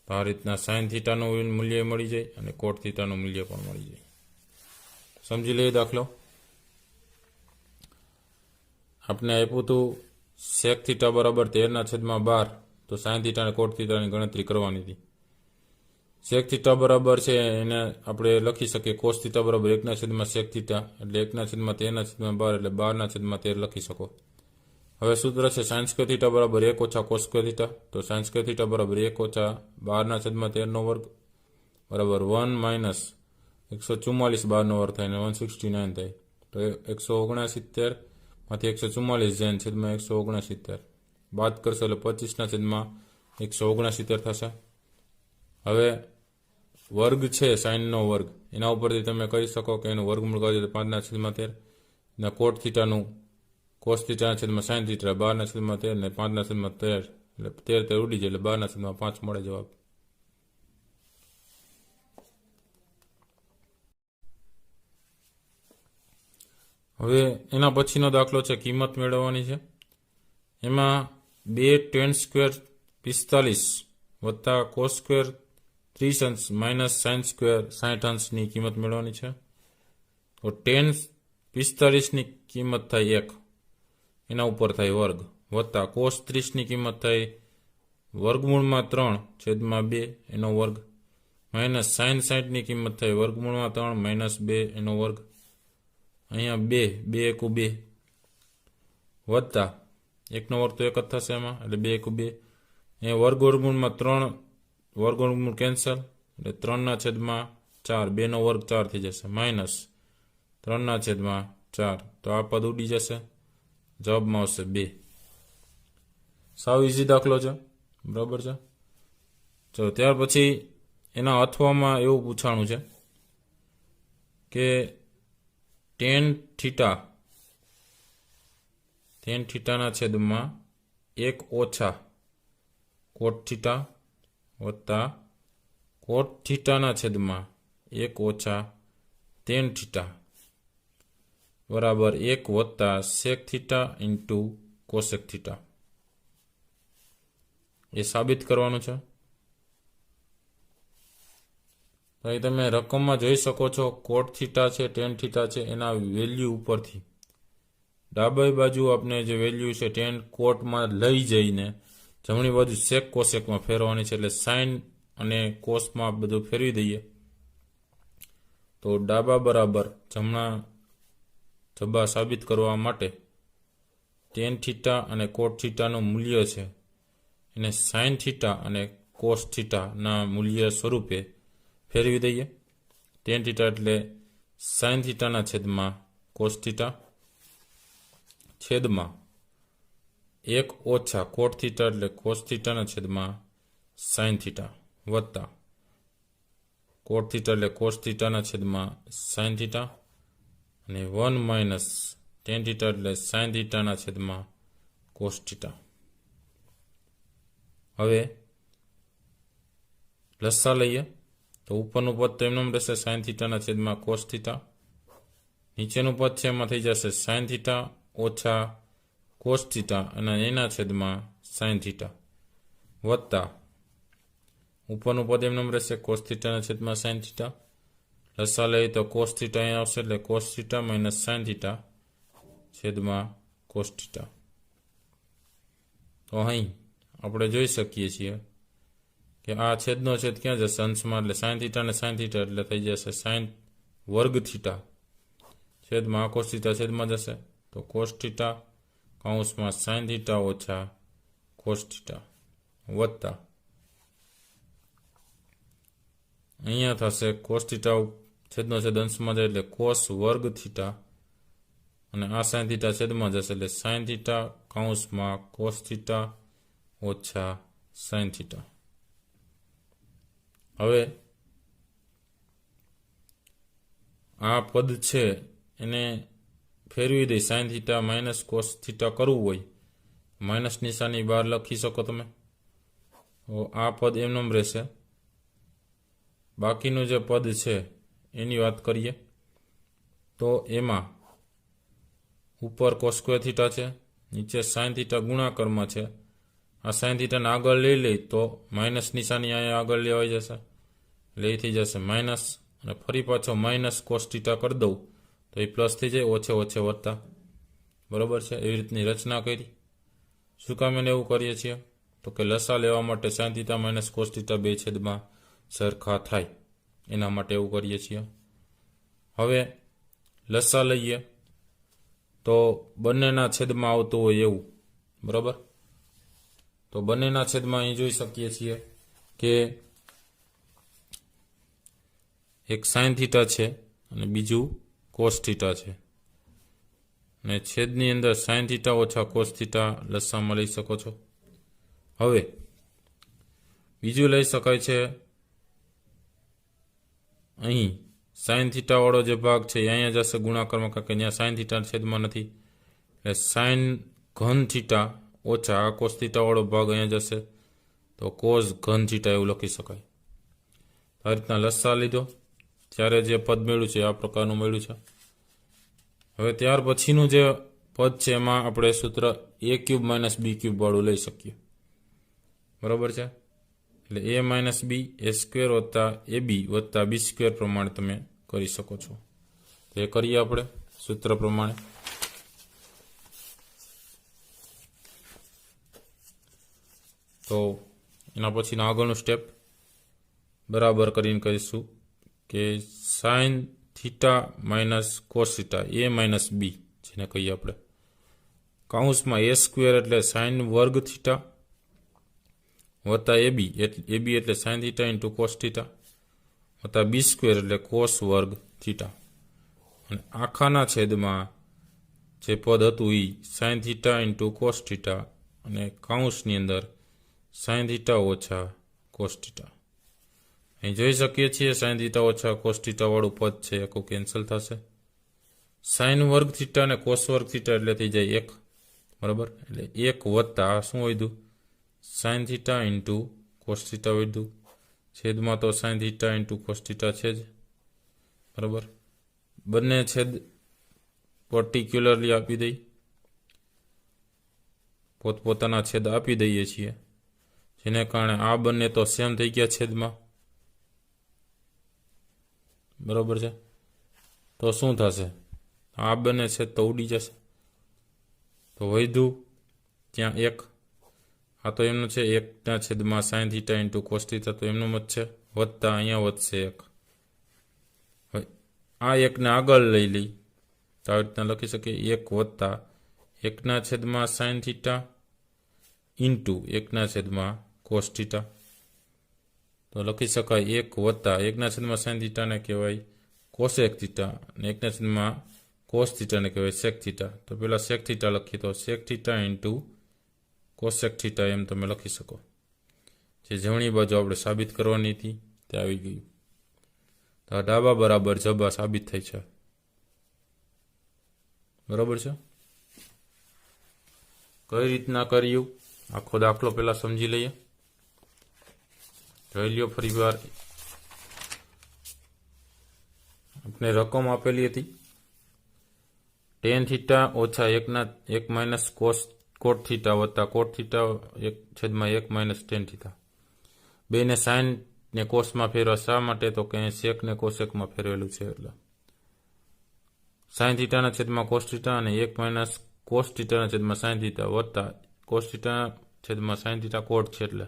તો આ રીતના સાઇન થીટાનું મૂલ્ય મળી જાય અને કોટ થીટાનું મૂલ્ય પણ મળી જાય. સમજી લઈએ દાખલો. આપણે આપ્યું હતું સેક થીટા બરાબર 13/12, તો સાઇન થીટા અને કોટ થીટાની ગણતરી કરવાની હતી. સેક થીટા બરાબર છે એને આપણે લખી શકીએ કોસ થીટા બરાબર 1/, સેક થીટા એટલે 1/13/12 એટલે 12/13 લખી શકો. હવે સૂત્ર છે સાઇન સ્ક્વેર થીટા બરાબર 1 - કોસ સ્ક્વેર થીટા. તો સાઇન સ્ક્વેર થીટા બરાબર 1 - 12/13 વર્ગ બરાબર 1 - 144 12 વર્ગ થાય અને 169 થાય. તો 169 માંથી 144 જાય છેદમાં 169 બાદ કરશો એટલે 25/169 થશે. હવે વર્ગ છે સાઇનનો વર્ગ, એના ઉપરથી તમે કહી શકો કે એનું વર્ગમૂળ કરજો તો 5/13. ના કોટ થીટાનું કોસ થીટાના છેદમાં સાઇન થીટા 12/13 ને 5/13 એટલે 13 ઉડી જાય એટલે 12/5 મળે જવાબ. હવે એના પછીનો દાખલો છે કિંમત મેળવવાની છે. એમાં 2 tan સ્ક્વેર 45 વત્તા કોસ સ્ક્વેર 30 અંશ માઇનસ સાઇન સ્ક્વેર 60 અંશની કિંમત મેળવવાની છે. તો tan 45ની કિંમત થાય 1, એના ઉપર થાય વર્ગ, વત્તા કોસ 30ની કિંમત થાય વર્ગમૂળમાં 3/2 એનો વર્ગ, માઇનસ સાઇન 60ની કિંમત થાય વર્ગમૂળમાં 3 - 2 એનો વર્ગ. અહીંયા 2 1 2 વત્તા 1નો વર્ગ તો 1 જ થશે એમાં એટલે 2 1 2. અહીંયા વર્ગમૂળમાં 3 વર્ગમૂળ કેન્સલ એટલે 3/4 2નો વર્ગ 4 થઈ જશે માઇનસ 3/4. તો આ પદ ઉડી જશે. જવાબમાં આવશે 2. સાવ ઇઝી દાખલો છે, બરાબર છે. ચલો ત્યાર પછી એના અથવામાં એવું પૂછાણું છે કે tan થીટાના છેદમાં 1 - કોટ થીટા વત્તા કોટ થીટાના છેદમાં 1 - tan થીટા બરાબર 1 વત્તા sec theta into cosec theta. એ સાબિત કરવાનું છે. તો અહીં તમે રકમમાં જોઈ શકો છો કોટ થીટા છે tan થીટા છે એના વેલ્યુ ઉપરથી ડાબી બાજુ આપણે જે વેલ્યુ છે tan કોટમાં લઈ જઈને જમણી બાજુ સેક કોસેકમાં ફેરવવાની છે. એટલે સાઇન અને કોસમાં બધું ફેરવી દઈએ તો ડાબા બરાબર જમણા જબા સાબિત કરવા માટે tan થીટા અને કોટ થીટાનું મૂલ્ય છે એને સાઇન થીટા અને કોસ થીટાના મૂલ્ય સ્વરૂપે ફેરવી દઈએ. tan થીટા એટલે સાઇન થીટાના છેદમાં કોસ થીટા છેદમાં 1 ઓછા કોટ થીટા એટલે કોસ થીટાના છેદમાં સાઇન થીટા વત્તા કોટ થીટા એટલે કોસ થીટાના છેદમાં સાઇન થીટા અને 1 માઇનસ ટેન થીટા એટલે સાઇન થીટાના છેદમાં કોસ થીટા. હવે લસા લઈએ તો ઉપરનું પદ તો એમનેમ રહેશે સાઇન થીટાના છેદમાં કોસ થીટા. નીચેનું પદ છે એમાં થઈ જશે સાઇન થીટા ઓછા કોસ થીટા અને એના છેદમાં સાઇન થીટા વત્તા ઉપરનું પદ એમનેમ રહેશે કોસ થીટાના છેદમાં સાઇન થીટા. લસા લઈએ તો કોસ થીટા અહીંયા આવશે એટલે cos theta minus sine theta છેદમાં કોસ થીટા. તો અહીં આપણે જોઈ શકીએ છીએ કે આ છેદનો છેદ ક્યાં જશે અંશમાં એટલે સાઇન થીટા અને સાઇન થીટા એટલે થઈ જશે સાઇન વર્ગ થીટા છેદમાં કોસ થીટા છેદમાં જશે તો કોસ થીટા કૌંસમાં સાઇન થીટા ઓછા કોસ થીટા વત્તા અહીંયા થશે કોસ થીટા છેદનો છેદ અંશમાં જાય એટલે કોસ વર્ગ થીટા અને આ સાઇન થીટા છેદમાં જશે એટલે સાઇન થીટા કૌંસમાં કોસ થીટા ઓછા સાઇન થીટા. હવે આ પદ છે એને ફેરવી દઈ sign theta minus cos theta કરવું હોય માઇનસ નિશાની બહાર લખી શકો તમે. તો આ પદ એમનેમ રહેશે. બાકીનું જે પદ છે એની વાત કરીએ તો એમાં ઉપર કોસ સ્ક્વેર થીટા છે નીચે સાઇન થીટા ગુણાકારમાં છે. આ સાઇન થીટાને આગળ લઈ લઈ તો માઇનસ નિશાની અહીંયા આગળ લેવાઈ જશે એટલે એ થઈ જશે માઇનસ અને ફરી પાછો માઇનસ કોસ થીટા કરી દઉં તો એ પ્લસ થઈ જાય ઓછે ઓછે વત્તા. બરાબર છે. એવી રીતની રચના કરી. શું કામ એને એવું કરીએ છીએ તો કે લસા લેવા માટે sign theta minus cos theta બે છેદમાં સરખા થાય એના માટે એવું કરીએ છીએ. હવે લસા લઈએ તો બંનેના છેદમાં આવતું હોય એવું. બરાબર. તો બંનેના છેદમાં અહીં જોઈ શકીએ છીએ કે એક સાઇન થીટા છે અને બીજું કોસ થીટા છે અને છેદની અંદર સાઇન થીટા ઓછા કોસ થીટા લસામાં લઈ શકો છો. હવે બીજું લઈ શકાય છે અહીં સાઇન થીટા વાળો જે ભાગ છે એ અહીંયા જશે ગુણાકારમાં કારણ કે અહીંયા સાઇન થીટા છેદમાં નથી એટલે સાઇન ઘન થીટા ઓછા આ કોસ થીટા વાળો ભાગ અહીંયા જશે તો કોસ ઘન થીટા એવું લખી શકાય. આ રીતના લસા લીધો ત્યારે જે પદ મેળવ્યું છે આ પ્રકારનું મળ્યું છે. હવે ત્યાર પછીનું જે પદ છે એમાં આપણે સૂત્ર a cube minus b cube વાળું લઈ શકીએ. બરાબર છે. એટલે a minus b a square વત્તા ab વત્તા b સ્ક્વેર પ્રમાણે તમે કરી શકો છો. તો એ કરીએ આપણે સૂત્ર પ્રમાણે. તો એના પછીનું આગળનું સ્ટેપ બરાબર કરીને કરીશું કે sine theta minus cos theta a minus b જેને કહીએ આપણે કૌંસમાં a સ્ક્વેર એટલે સાઇન વર્ગ થીટા વત્તા ab એટલે sine theta into cos theta વત્તા b સ્ક્વેર એટલે કોસ વર્ગ થીટા અને આખાના છેદમાં જે પદ હતું એ sine theta into cos theta અને કૌંસની અંદર સાઇન થીટા ઓછા કોસ થીટા. અહીં જોઈ શકીએ છીએ સાઇન થીટા ઓછા કોસ થીટા વાળું પદ છે આખું કેન્સલ થશે. સાઇન વર્ગ થીટા અને કોસ વર્ગ થીટા એટલે થઈ જાય 1. બરાબર. એટલે 1 વત્તા શું વધ્યું sign theta into cos theta વધ્યું છેદમાં તો sign theta into cos theta છે જ. બરાબર. બંને છેદ પર્ટિક્યુલરલી આપી દઈ પોતપોતાના છેદ આપી દઈએ છીએ જેને કારણે આ બંને તો સેમ થઈ ગયા છેદમાં. બરાબર છે. તો શું થશે આ બંને છેદ તો ઉડી જશે તો વધ્યું ત્યાં 1 આ તો એમનું છે 1ના છેદમાં sine theta into cos theta તો એમનું જ છે વત્તા અહીંયા વધશે 1. હવે આ 1ને આગળ લઈ લઈ તો આવી રીતના લખી શકીએ 1 વત્તા 1ના છેદમાં સાઇન થીટા ઇન્ટુ 1ના છેદમાં કોસ થીટા તો લખી શકાય 1 વત્તા 1ના છેદમાં સાઇન થીટાને કહેવાય કોસેક થીટા અને 1ના છેદમાં કોસ થીટાને કહેવાય સેક થીટા. તો પહેલાં સેક થીટા લખીએ તો sec theta into cosec theta એમ તમે લખી શકો. જે જમણી બાજુ આપણે સાબિત કરવાની હતી તે આવી ગયું. તો આ ડાબા બરાબર જબા સાબિત થઈ છે. બરાબર છે. કઈ રીતના કર્યું આખો દાખલો પહેલા સમજી લઈએ. જોઈ લ્યો ફરી વાર. આપણે રકમ આપેલી હતી tan થીટા ઓછા 1 માઇનસ કોટ થીટા વત્તા કોટ થીટા 1/1 માઇનસ tan થીટા. બેને સાઇન ને કોસમાં ફેરવા શા માટે? તો કે સેક ને કોસેકમાં ફેરવેલું છે એટલે સાઇન થીટાના છેદમાં કોસ થીટા અને 1 માઇનસ કોસ થીટાના છેદમાં સાઇન થીટા વત્તા કોસ થીટાના છેદમાં સાઇન થીટા કોટ છે એટલે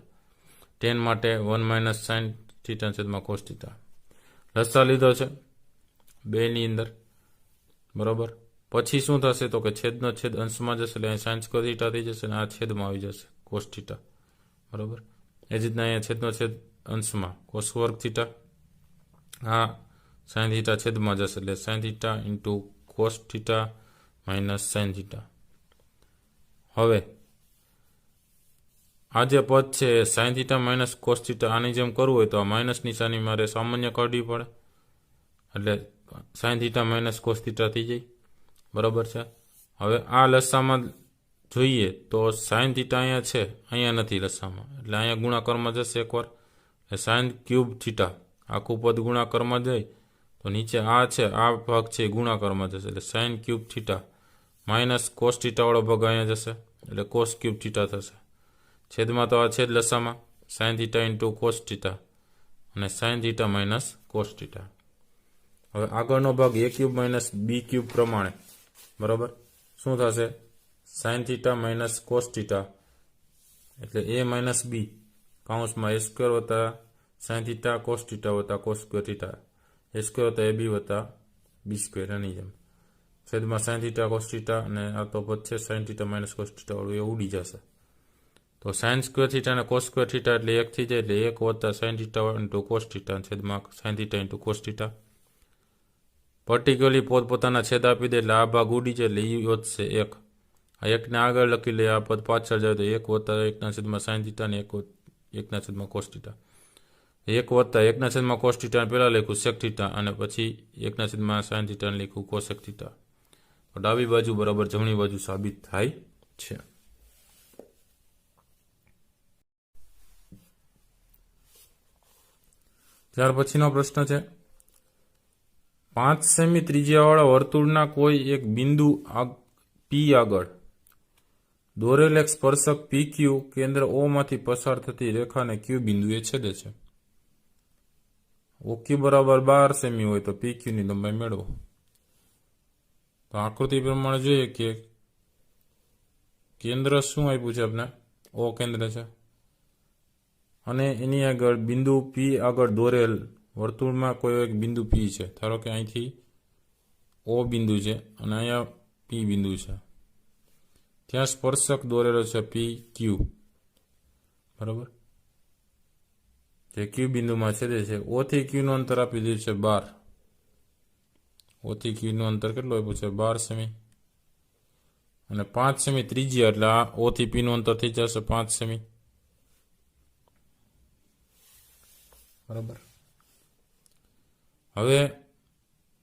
tan માટે 1 માઇનસ સાઇન થીટાના છેદમાં કોસ થીટા. લસા લીધો છે બેની અંદર. બરાબર. પછી શું થશે? તો કે છેદનો છેદ અંશમાં જશે એટલે અહીં સાઇન સ્ક્વેર થીટા થઈ જશે અને આ છેદમાં આવી જશે કોસ થીટા. બરાબર. એ જ રીતના અહીંયા છેદનો છેદ અંશમાં કોસ વર્ગ થીટા, આ સાઇન થીટા છેદમાં જશે એટલે sine theta into cos theta minus sine theta. હવે આ જે પદ છે sine theta minus cos theta આની જેમ કરવું હોય તો આ માઇનસ નિશાની મારે સામાન્ય કાઢવી પડે એટલે sine theta minus cos theta થઈ જાય. બરાબર છે. હવે આ લસામાં જોઈએ તો સાઇન થીટા અહીંયા છે, અહીંયા નથી લસામાં એટલે અહીંયા ગુણાકારમાં જશે એકવાર એટલે સાઇન ક્યુબ થીટા આખું પદ ગુણાકારમાં જાય તો નીચે આ છે આ ભાગ છે ગુણાકારમાં જશે એટલે sine cube theta minus cos થીટાવાળો ભાગ અહીંયા જશે એટલે કોસ ક્યુબ થીટા થશે. છેદમાં તો આ છે જ લસામાં sine theta into cos theta અને sine theta minus cos theta. હવે આગળનો ભાગ a cube minus B cube પ્રમાણે. બરાબર. શું થશે? Sine theta minus cos theta એટલે a માઇનસ બી કાઉન્સમાં a સ્ક્વેર વત્તા સાઇન થીટા કોસ થીટા વત્તા cos square theta a square વત્તા ab વત્તા બી સ્ક્વેર એની જેમ છેદમાં સાઇન થીટા કોસ થીટા અને આ તો પદ છે sine theta minus cos theta વાળું એ ઉડી જશે. તો સાઇન સ્ક્વેર થીટા અને કોસ સ્ક્વેર થીટા એટલે 1 થઈ જાય એટલે 1 વત્તા sine theta into cos theta છેદમાં sine theta into cos theta. Particularly પોતપોતાના છેદ આપી દે એટલે આ ભાગ ઉડી જાય એટલે એ વધશે 1. આ 1ને આગળ લખી લે, આ પદ પાછળ જાય તો 1 વત્તા 1ના છેદમાં સાઇન થીટા અને 1ના છેદમાં કોસ થીટા. 1 વત્તા 1ના છેદમાં કોસ થીટા પહેલાં લખ્યું સેક થીટા અને પછી 1ના છેદમાં સાઇન થીટાને લખ્યું કોસેક થીટા. તો ડાબી બાજુ બરાબર જમણી બાજુ સાબિત થાય છે. ત્યાર પછીનો પ્રશ્ન છે 5 સેમી ત્રિજ્યાવાળા વર્તુળના કોઈ એક બિંદુ પી આગળ દોરેલ એક સ્પર્શક પી ક્યુ કેન્દ્ર ઓ માંથી પસાર થતી રેખાને ક્યુ બિંદુએ છેદે છે. ઓક્યુ બરાબર 12 સેમી હોય તો પી ક્યુની લંબાઈ મેળવો. તો આકૃતિ પ્રમાણે જોઈએ કે કેન્દ્ર શું આપ્યું છે આપણે? ઓ કેન્દ્ર છે અને એની આગળ બિંદુ પી આગળ દોરેલ વર્તુળમાં કોઈ એક બિંદુ પી છે. ધારો કે અહીંથી ઓ બિંદુ છે અને અહીંયા પી બિંદુ છે. ત્યાં સ્પર્શક દોરેલો છે પી ક્યુ. બરાબર. જે ક્યુ બિંદુમાં છેદે છે. ઓ થી ક્યુનું અંતર આપી દીધું છે 12. ઓ થી ક્યુનું અંતર કેટલું આપ્યું છે? 12 સેમી અને 5 સેમી ત્રિજ્યા એટલે આ ઓ થી પીનું અંતર થઈ જશે 5 સેમી. બરાબર. હવે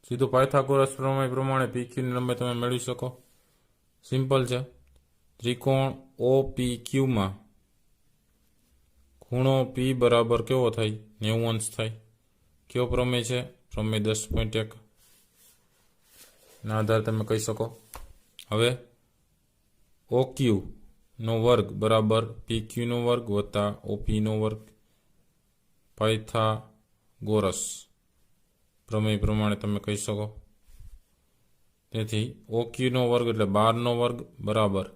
સીધું પાયથાગોરસ પ્રમેય પ્રમાણે પી ક્યુની લંબાઈ તમે મેળવી શકો. સિમ્પલ છે. ત્રિકોણ ઓ પી ક્યુમાં ખૂણો પી બરાબર કેવો થાય? 90 અંશ થાય. કયો પ્રમેય છે? પ્રમેય 10.1 ના આધારે તમે કહી શકો. હવે ઓ ક્યુ નો વર્ગ બરાબર પી ક્યુનો વર્ગ વત્તા ઓપીનો વર્ગ પાયથાગોરસ પ્રમેય પ્રમાણે તમે કહી શકો. તેથી ઓ ક્યુનો વર્ગ એટલે 12નો વર્ગ બરાબર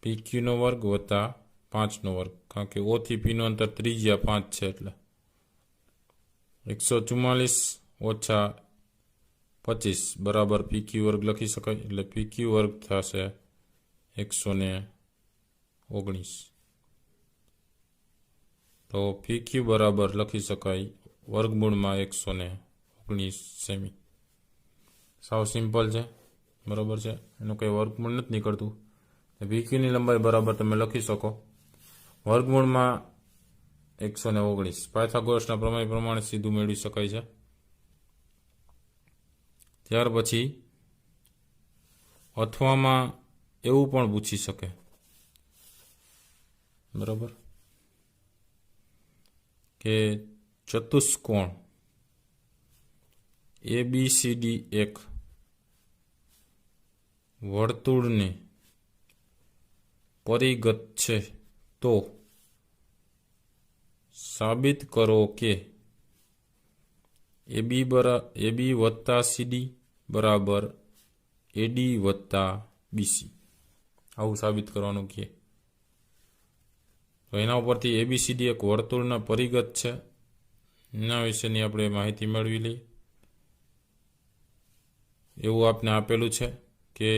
પી ક્યુનો વર્ગ વત્તા 5નો વર્ગ. કારણ કે ઓ થી પીનું અંતર ત્રિજ્યા 5 છે એટલે 144 ઓછા 25 બરાબર પી ક્યુ વર્ગ લખી શકાય. એટલે પી ક્યુ વર્ગ થશે 119. તો પી ક્યુ બરાબર લખી શકાય વર્ગમૂળમાં 119 સેમી. સાવ સિમ્પલ છે. બરાબર છે. એનું કંઈ વર્ગમૂળ નથી નીકળતું. VQની લંબાઈ બરાબર તમે લખી શકો વર્ગમૂળમાં 119. પાયથાગોરસના પ્રમેય પ્રમાણે સીધું મેળવી શકાય છે. ત્યાર પછી અથવામાં એવું પણ પૂછી શકે, બરાબર, કે ચતુષ્કોણ ABCD એક વર્તુળને પરિગત છે, તો સાબિત કરો કે AB વત્તા CD બરાબર AD વત્તા BC. આવું સાબિત કરવાનું કે તો એના ઉપરથી ABCD એક વર્તુળના પરિગત છે એના વિશેની આપણે માહિતી મેળવી લઈએ. એવું આપને આપેલું છે કે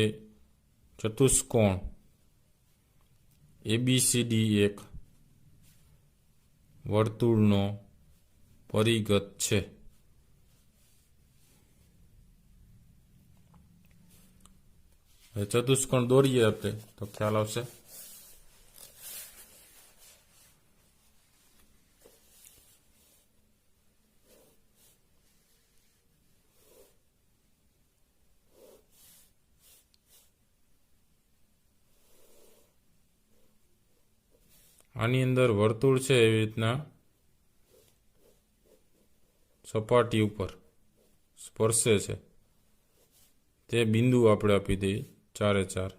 ચતુષ્કોણ ABCD એક વર્તુળનો પરિગત છે. ચતુષ્કોણ દોરીએ આપણે તો ખ્યાલ આવશે. આની અંદર વર્તુળ છે એવી રીતના સપાટી ઉપર સ્પર્શે છે તે બિંદુ આપણે આપી દઈએ 4 એ 4.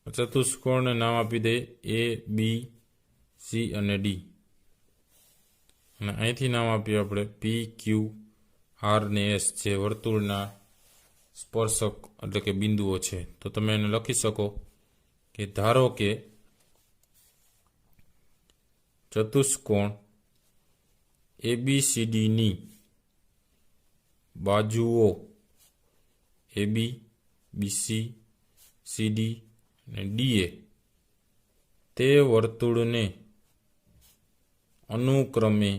ચતુષ્કોણને નામ આપી દઈએ A, B, C અને D. અને અહીંથી નામ આપીએ આપણે P, Q, R ને S, જે વર્તુળના સ્પર્શક એટલે કે બિંદુઓ છે. તો તમે એને લખી શકો કે ધારો કે ચતુષ્કોણ ABCDની બાજુઓ AB, BC, CD અને DA તે વર્તુળને અનુક્રમે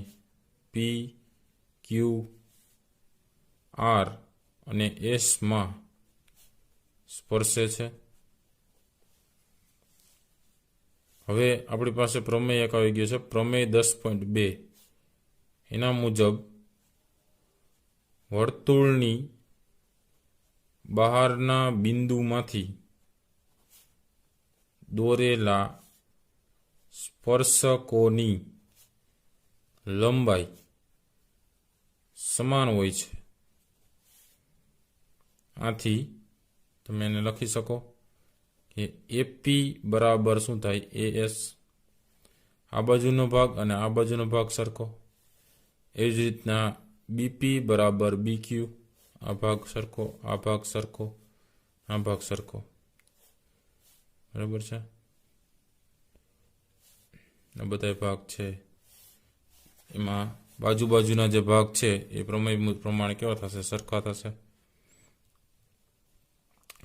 P, Q, R અને S માં સ્પર્શે છે. હવે આપણી પાસે પ્રમેય એક આવી ગયો છે, પ્રમેય 10.2. એના મુજબ વર્તુળની બહારના બિંદુમાંથી દોરેલા સ્પર્શકોની લંબાઈ સમાન હોય છે. આથી તમે એને લખી શકો કે AP બરાબર શું થાય AS, આ બાજુનો ભાગ અને આ બાજુનો ભાગ સરખો. એવી જ રીતના BP બરાબર BQ, આ ભાગ સરખો, આ ભાગ સરખો, આ ભાગ સરખો, બરાબર છે. આ બધા ભાગ છે એમાં બાજુના જે ભાગ છે એ પ્રમેય પ્રમાણે કેવા થશે, સરખા થશે.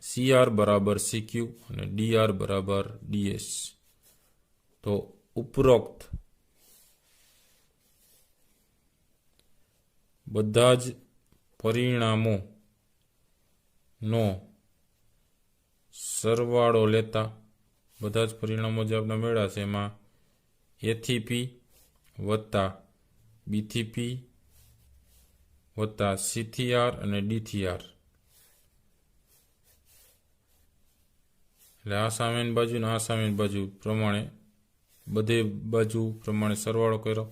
CR બરાબર CQ અને DR બરાબર DS. તો ઉપરોક્ત બધા જ પરિણામોનો સરવાળો લેતા, બધા જ પરિણામો જે આપણે મેળવ્યા છે એમાં A થી P વત્તા B થી P વત્તા C થી R અને D થી R, એટલે આ સામેની બાજુ અને આ સામેની બાજુ પ્રમાણે બધે બાજુ પ્રમાણે સરવાળો કર્યો.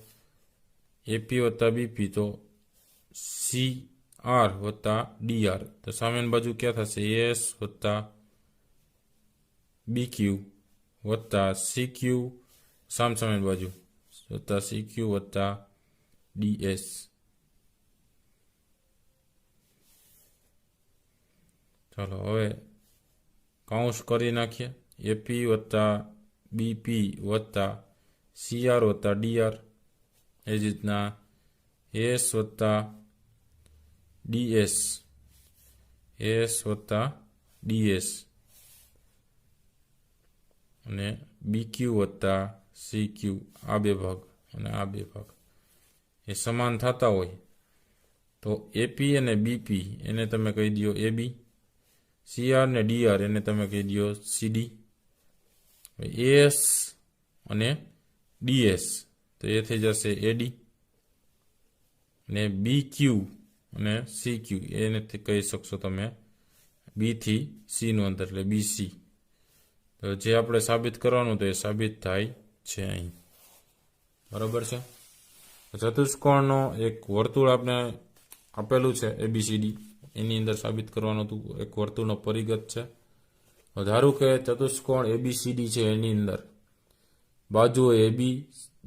AP વત્તા BP તો CR વત્તા DR, તો સામેની બાજુ ક્યાં થશે AS વત્તા BQ વત્તા CQ, સામેની બાજુ વત્તા CQ વત્તા DS. ચાલો હવે કાઉન્સ કરી નાખીએ. AP વત્તા BP વત્તા CR વત્તા DR, એ જ રીતના AS વત્તા DS, AS વત્તા DS અને BQ વત્તા CQ, આ બે ભાગ અને આ બે ભાગ એ સમાન થતા હોય તો AP અને BP એને તમે કહી દો AB, CR ને DR એને તમે કહી દો CD, AS અને DS તો એ થઈ જશે AD, અને BQ અને CQ એને કહી શકશો તમે B થી C નું અંતર એટલે BC. તો જે આપણે સાબિત કરવાનું તો એ સાબિત થાય છે અહીં. બરાબર છે. ચતુષ્કોણનો એક વર્તુળ આપણે આપેલું છે ABCD, એની અંદર સાબિત કરવાનું હતું. એક વર્તુળનો પરિઘત છે. ધારું કે ચતુષ્કોણ ABCD છે, એની અંદર બાજુઓ AB,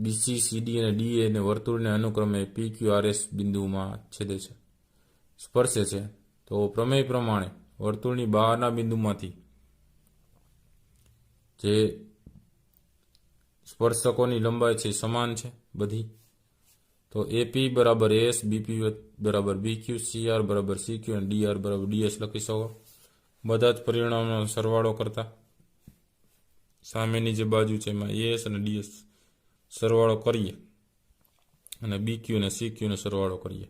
BC, CD અને DA અને વર્તુળને અનુક્રમે PQRS બિંદુમાં છેદે છે, સ્પર્શે છે. તો પ્રમેય પ્રમાણે વર્તુળની બહારના બિંદુમાંથી જે સ્પર્શકોની લંબાઈ છે સમાન છે બધી. તો AP બરાબર AS, BP બરાબર BQ, CR બરાબર CQ અને DR બરાબર DS લખી શકો. બધા જ પરિણામનો સરવાળો કરતા સામેની જે બાજુ છે એમાં AS અને DS સરવાળો કરીએ અને BQ અને CQ નો સરવાળો કરીએ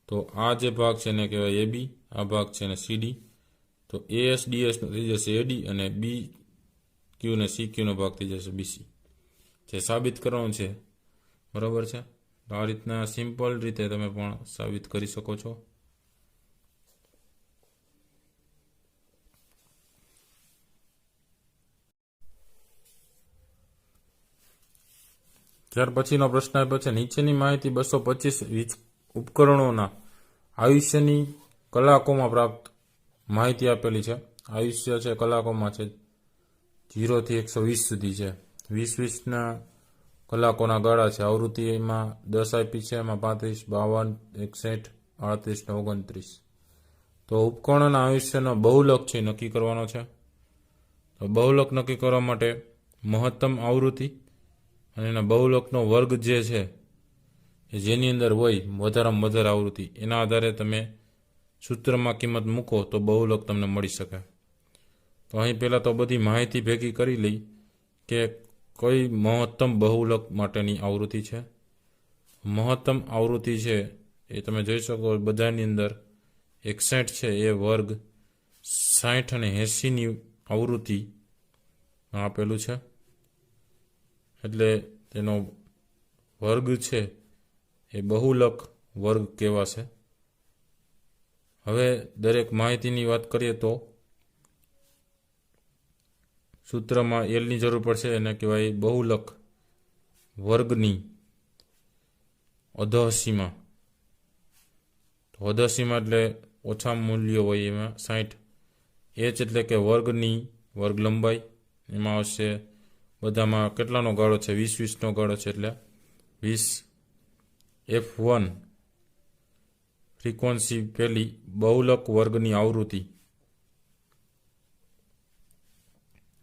તો આ જે ભાગ છે એને કહેવાય AB, આ ભાગ છે એને CD. તો AS DS નો થઈ જશે AD અને BQ અને CQ નો ભાગ થઈ જશે BC. જે સાબિત કરવાનું છે. બરાબર છે. તો આ રીતના સિમ્પલ રીતે તમે પણ સાબિત કરી શકો છો. ત્યાર પછીનો પ્રશ્ન આપ્યો છે, નીચેની માહિતી 225 વીજ ઉપકરણોના આયુષ્યની કલાકોમાં પ્રાપ્ત માહિતી આપેલી છે. આયુષ્ય છે કલાકોમાં છે 0 થી 120 સુધી છે. 20-20ના કલાકોના ગાળા છે. આવૃત્તિ એમાં 10 આપી છે, એમાં 35, 52, 61, 38 ને 29. તો ઉપકરણોના આયુષ્યનો બહુલક છે નક્કી કરવાનો છે. તો બહુલક નક્કી કરવા માટે મહત્તમ આવૃત્તિ અને એના બહુલકનો વર્ગ જે છે જેની અંદર હોય વધારેમાં વધારે આવૃત્તિ, એના આધારે તમે સૂત્રમાં કિંમત મૂકો તો બહુલક તમને મળી શકે. તો અહીં પહેલાં તો બધી માહિતી ભેગી કરી લઈ કે કઈ મહત્તમ બહુલક માટેની આવૃત્તિ છે. મહત્તમ આવૃત્તિ છે એ તમે જોઈ શકો બધાની અંદર 61 છે એ વર્ગ, 60 અને 80ની આવૃત્તિ આપેલું છે, એટલે તેનો વર્ગ છે એ બહુલક વર્ગ કહેવાશે. હવે દરેક માહિતીની વાત કરીએ તો સૂત્રમાં Lની જરૂર પડશે, એને કહેવાય બહુલક વર્ગની અધઃસીમા. તો અધઃસીમા એટલે ઓછા મૂલ્યો હોય એમાં 60. H એટલે કે વર્ગની વર્ગ લંબાઈ, એમાં આવશે બધામાં કેટલાનો ગાળો છે 20-20નો ગાળો છે એટલે 20. F1 ફ્રીક્વન્સી પહેલી બહુલક વર્ગની આવૃત્તિ,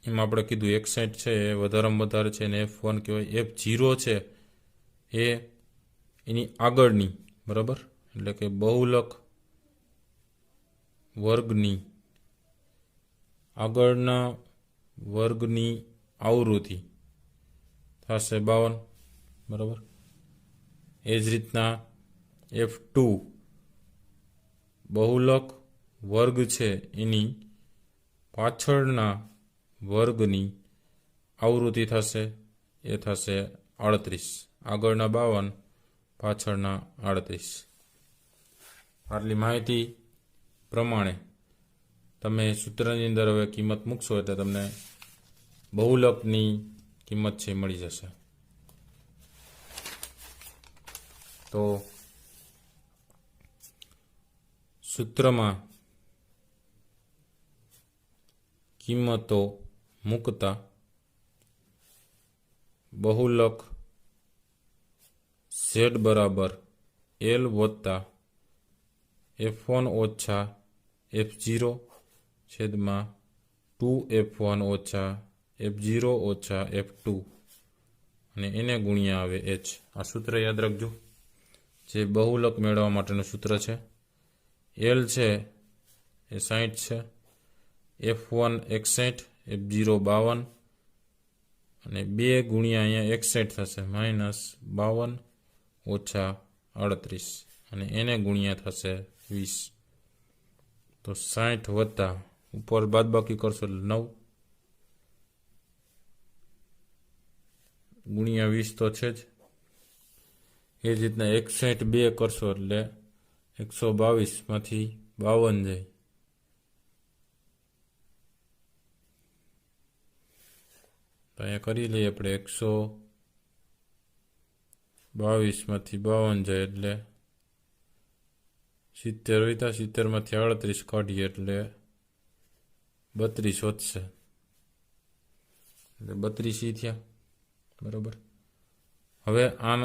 એમાં આપણે કીધું 61 છે એ વધારેમાં વધારે છે અને F1 કહેવાય. F0 છે એ એની આગળની, બરાબર, એટલે કે બહુલક વર્ગની આગળના વર્ગની આવૃત્તિ થશે 52, બરાબર. એ જ રીતના F2 બહુલક વર્ગ છે એની પાછળના વર્ગની આવૃત્તિ થશે, એ થશે 38. આગળના 52, પાછળના 38. આટલી માહિતી પ્રમાણે તમે સૂત્રની અંદર હવે કિંમત મૂકશો એટલે તમને બહુલકની કિંમત છે મળી જશે. તો સૂત્રમાં કિંમતો મૂકતા બહુલક Z બરાબર L વત્તા F1 ઓછા F0 છેદમાં 2F1 ઓછા F0 ઓછા F2 અને એને ગુણ્યા આવે H. આ સૂત્ર યાદ રાખજો, જે બહુલક મેળવવા માટેનું સૂત્ર છે. L છે એ 60 છે, F1 61, F0 52 અને 2 ગુણ્યા અહીંયા 61 થશે -52 ઓછા 38 અને એને ગુણ્યા થશે 20. તો 60 વત્તા ઉપર બાદબાકી કરશો એટલે 9 ગુણ્યા 20 તો છે જ. એ જ રીતના 61 કરશો એટલે 122 માંથી 52 જાય. તો અહીંયા કરી લઈએ આપણે 122 માંથી 52 જાય એટલે 70 વધ્યા. 70 માંથી 38 કાઢીએ એટલે 32 વધશે એટલે 32 થયા. બરાબર. હવે આ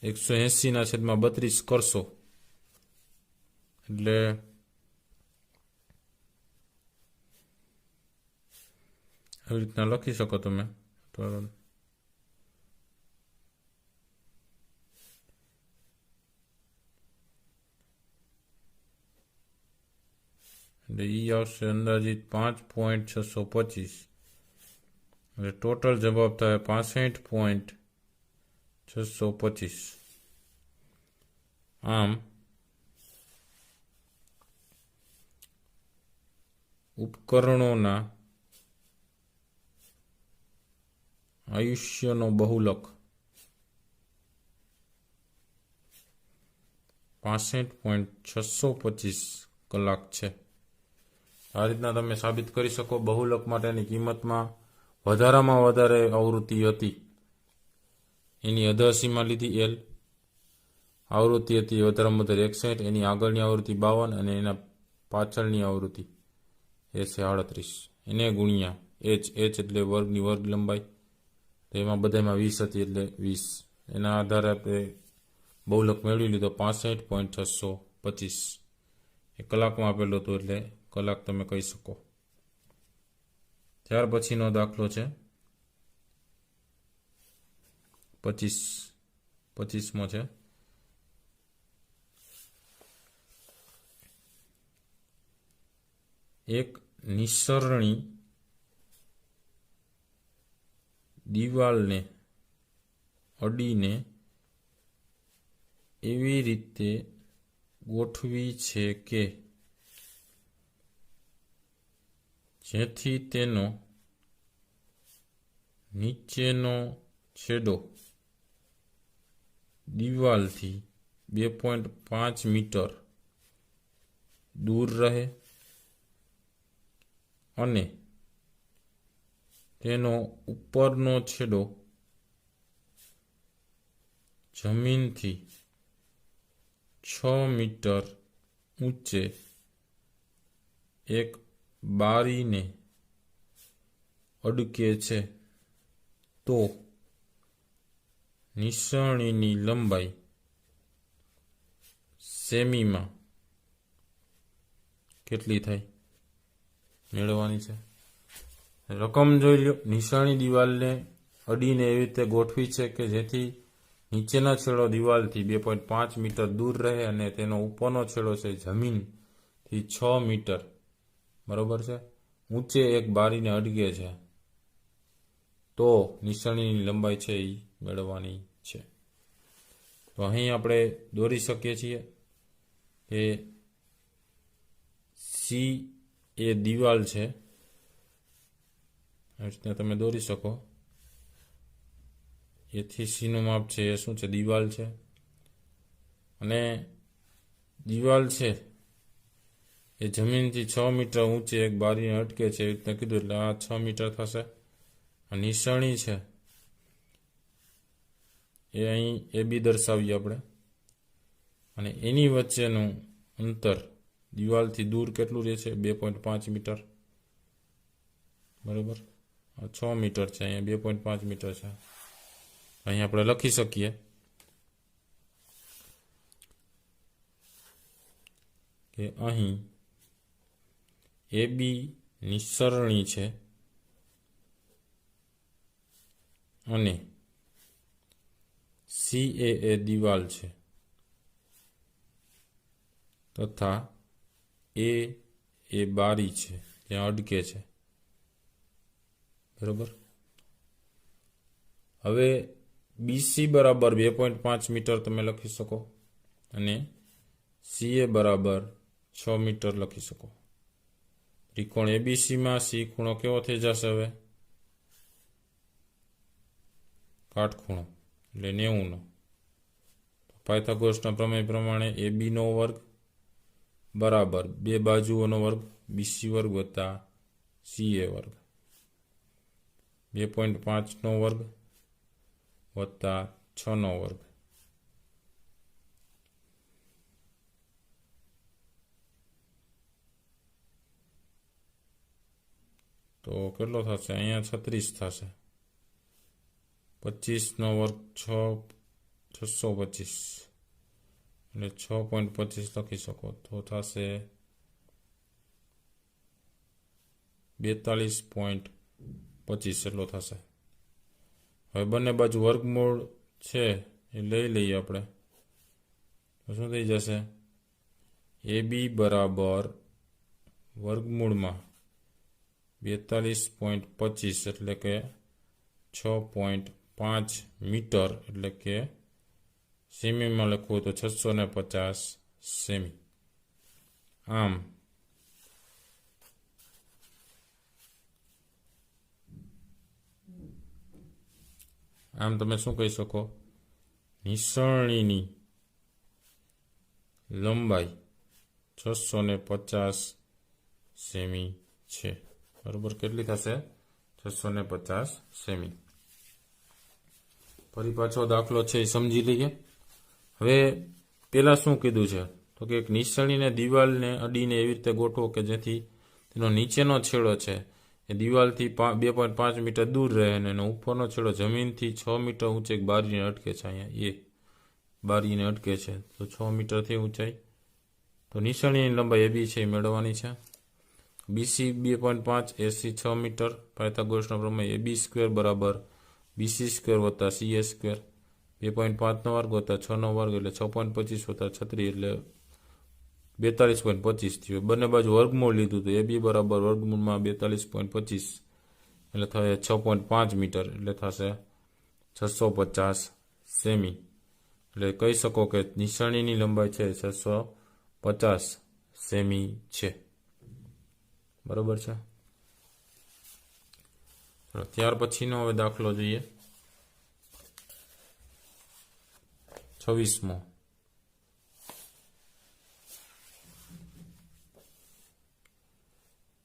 180 ના છેદમાં 32 કરશો એટલે આવી રીતના લખી શકો તમે. એટલે એ આવશે અંદાજિત 5.625. એટલે ટોટલ જવાબ થાય 65.625. આમ ઉપકરણોના આયુષ્યનો બહુલક 65.625 કલાક છે. આ રીતના તમે સાબિત કરી શકો. બહુલક માટેની કિંમતમાં વધારામાં વધારે આવૃત્તિ હતી એની અધસીમા લીધી L. આવૃત્તિ હતી વધારેમાં વધારે 61, એની આગળની આવૃત્તિ 52 અને એના પાછળની આવૃત્તિ એ છે 38. એને ગુણ્યા H એટલે વર્ગની વર્ગ લંબાઈ. તો એમાં બધામાં 20 હતી એટલે 20. એના આધારે આપણે બહુલક મેળવી લીધો 65.625. એ કલાકમાં આપેલો હતો એટલે કલાક તમે કહી શકો. ત્યાર પછીનો દાખલો છે 25મો છે. એક નિસરણી દિવાલને અડીને એવી રીતે ગોઠવી છે કે જેથી તેનો નીચેનો છેડો દિવાલથી 2.5 મીટર દૂર રહે અને તેનો ઉપરનો છેડો જમીનથી 6 મીટર ઊંચે એક બારીને અડકે છે તો નિસરણીની લંબાઈ સેમીમાં કેટલી થાય મેળવવાની છે. રકમ જોઈ લો. નિસરણી દિવાલને અડીને એવી રીતે ગોઠવી છે કે જેથી નીચેનો છેડો દિવાલથી 2.5 મીટર દૂર રહે અને તેનો ઉપરનો છેડો છે જમીનથી 6 મીટર બરોબર છે ઊંચે એક બારીને અડકે છે તો નિસરણીની લંબાઈ છે એ મેળવવાની છે. તો અહીં આપણે દોરી શકીએ છીએ કે સી એ દિવાલ છે. આવી રીતના તમે દોરી શકો. એથી સીનું માપ છે એ શું છે દિવાલ છે અને દિવાલ છે એ જમીનથી 6 મીટર ઊંચે એક બારીને અટકે છે એવી રીતના કીધું એટલે આ 6 મીટર થશે. આ નિસરણી છે એ અહીં એ બી દર્શાવીએ આપણે અને એની વચ્ચેનું અંતર દિવાલથી દૂર કેટલું રહે છે 2.5 મીટર બરાબર. આ 6 મીટર છે અહીંયા 2.5 મીટર છે. અહીં આપણે લખી શકીએ કે અહીં એ બી નિસરણી છે અને સી એ દિવાલ છે તથા એ બારી છે ત્યાં અડકે છે બરોબર. હવે બીસી બરાબર 2.5 મીટર તમે લખી શકો અને સીએ બરાબર 6 મીટર લખી શકો. ત્રિકોણ એબીસીમાં સી ખૂણો કેવો થઈ જશે હવે? કાટખૂણો, એટલે 90નો. પાયથાગોરસના પ્રમેય પ્રમાણે એબીનો વર્ગ બરાબર બે બાજુઓનો વર્ગ બીસી વર્ગ વત્તા સીએ વર્ગ, 2.5નો વર્ગ વત્તા 6નો વર્ગ. તો કેટલો થશે? અહીંયા 36 થશે. 25નો વર્ગ 625, એટલે 6.25 લખી શકો તો થશે 42.25 એટલો થશે. હવે બંને બાજુ વર્ગમૂળ છે એ લઈ લઈએ આપણે, તો શું થઈ જશે? એબી બરાબર વર્ગમૂળમાં 42.25 એટલે કે 6.5 મીટર, એટલે કે સેમીમાં લખવું તો 650 સેમી. આમ તમે શું કહી શકો? નિસરણીની લંબાઈ 650 સેમી છે. બરોબર, કેટલી થશે? 650 સેમી. ફરી પાછો દાખલો છે એ સમજી લઈએ. હવે પેલા શું કીધું છે? તો કે એક નિસરણીને દિવાલને અડીને એવી રીતે ગોઠવો કે જેથી તેનો નીચેનો છેડો છે એ દિવાલથી 2.5 મીટર દૂર રહે અને એનો ઉપરનો છેડો જમીનથી 6 મીટર ઊંચે એક બારીને અટકે છે. અહીંયા એ બારીને અટકે છે તો 6 મીટરથી ઊંચાઈ. તો નિસરણીની લંબાઈ એબી છે એ મેળવવાની છે. બીસી 2.5, એસી 6 મીટર. પાયથાગોરસના પ્રમેય એબી સ્ક્વેર બરાબર બીસી સ્ક્વેર વત્તા સીએ સ્ક્વેર, 2.5નો વર્ગ વત્તા 6નો વર્ગ એટલે 6.25 વત્તા 36 એટલે 42.25 થયું. બંને બાજુ વર્ગમૂળ લીધું તો એબી બરાબર વર્ગમૂળમાં 42.25 એટલે થશે 6.5 મીટર, એટલે થશે 650 સેમી. એટલે કહી શકો કે નિસરણીની લંબાઈ છે 650 સેમી છે. બરાબર છે. ચલો ત્યાર પછીનો હવે દાખલો જોઈએ. 26મો.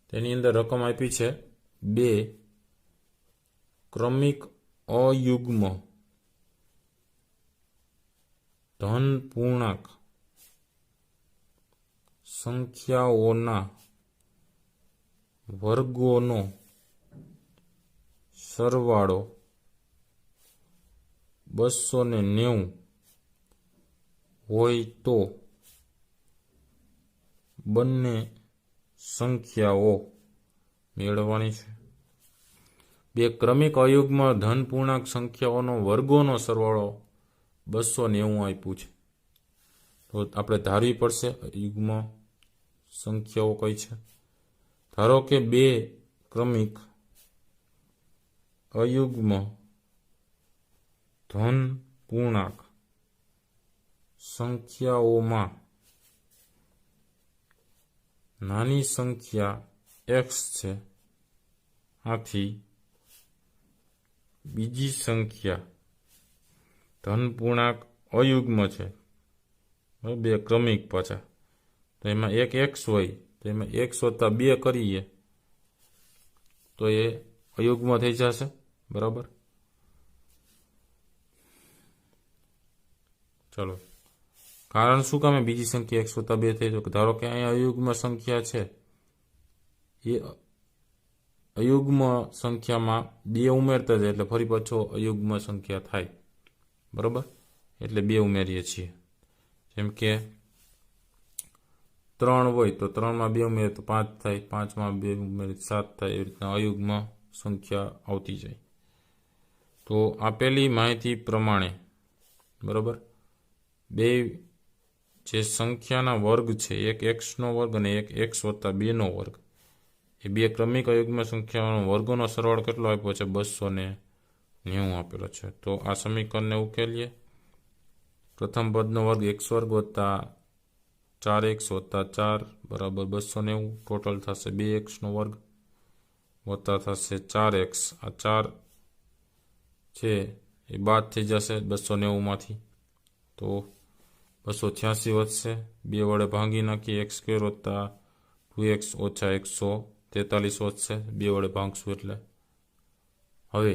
તેની અંદર રકમ આપી છે 2 ક્રમિક અયુગ્મ ધન પૂર્ણાંક સંખ્યાઓના વર્ગોનો સરવાળો 290 હોય તો બંને સંખ્યાઓ મેળવવાની છે. 2 ક્રમિક અયુગ્મ ધન પૂર્ણાંક સંખ્યાઓનો વર્ગોનો સરવાળો 290 આપ્યું છે. તો આપણે ધારવી પડશે અયુગ્મ સંખ્યાઓ કઈ છે. ધારો કે 2 ક્રમિક અયુગ્મ ધન પૂર્ણાંક સંખ્યાઓમાં નાની સંખ્યા x છે, આથી બીજી સંખ્યા ધન પૂર્ણાંક અયુગ્મ છે, 2 ક્રમિક પાછા, તો એમાં એક x હોય તો એમાં x વત્તા 2 કરીએ તો એ અયુગ્મ થઈ જશે. બરાબર. ચલો, કારણ શું કામે બીજી સંખ્યા x વત્તા 2 થઈ? તો ધારો કે અહીંયા અયુગ્મ સંખ્યા છે, એ અયુગ્મ સંખ્યામાં 2 ઉમેરતા જાય એટલે ફરી પાછો અયુગ્મ સંખ્યા થાય. બરાબર, એટલે 2 ઉમેરીએ છીએ. જેમ કે 3 હોય તો 3માં 2 ઉમેરીએ તો 5 થાય, 5માં 2 ઉમેરીએ 7 થાય. એવી રીતના અયુગ્મ સંખ્યા આવતી જાય. તો આપેલી માહિતી પ્રમાણે બરાબર 2 જે સંખ્યાના વર્ગ છે, એક x નો વર્ગ અને એક x વત્તા 2નો વર્ગ, એ 2 ક્રમિક અયુગ્મ સંખ્યાઓનો વર્ગોનો સરવાળો કેટલો આપ્યો છે? 290 આપેલો છે. તો આ સમીકરણને ઉકેલીએ. પ્રથમ પદનો વર્ગ x વર્ગ વત્તા 4x વત્તા 4 બરાબર 290 ટોટલ થશે 2x નો વર્ગ વત્તા થશે 4x આ 4 છે એ બાદ થઈ જશે 290માંથી તો 286 વધશે 2 વડે ભાંગી નાખીએ x સ્ક્વેર વત્તા 2x ઓછા 143 વધશે 2 વડે ભાંગશું એટલે હવે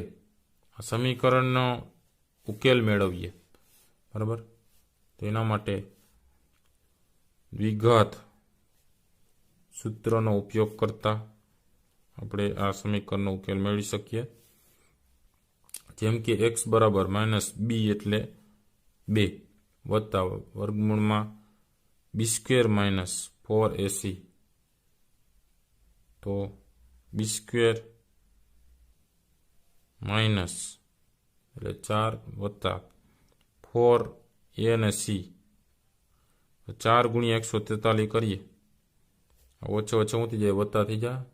આ સમીકરણનો ઉકેલ મેળવીએ બરાબર તો એના માટે દ્વિઘાત સૂત્રનો ઉપયોગ કરતા આપણે આ સમીકરણનો ઉકેલ મેળવી શકીએ જેમ કે x બરાબર -b એટલે 2 વત્તા વર્ગમૂળમાં b સ્ક્વેર માઇનસ 4ac તો b સ્ક્વેર માઇનસ એટલે 4 વત્તા 4a અને c 4 ગુણ્યા 143 કરીએ ઓછો ઓછો શું થઈ જાય વત્તા થઈ જાય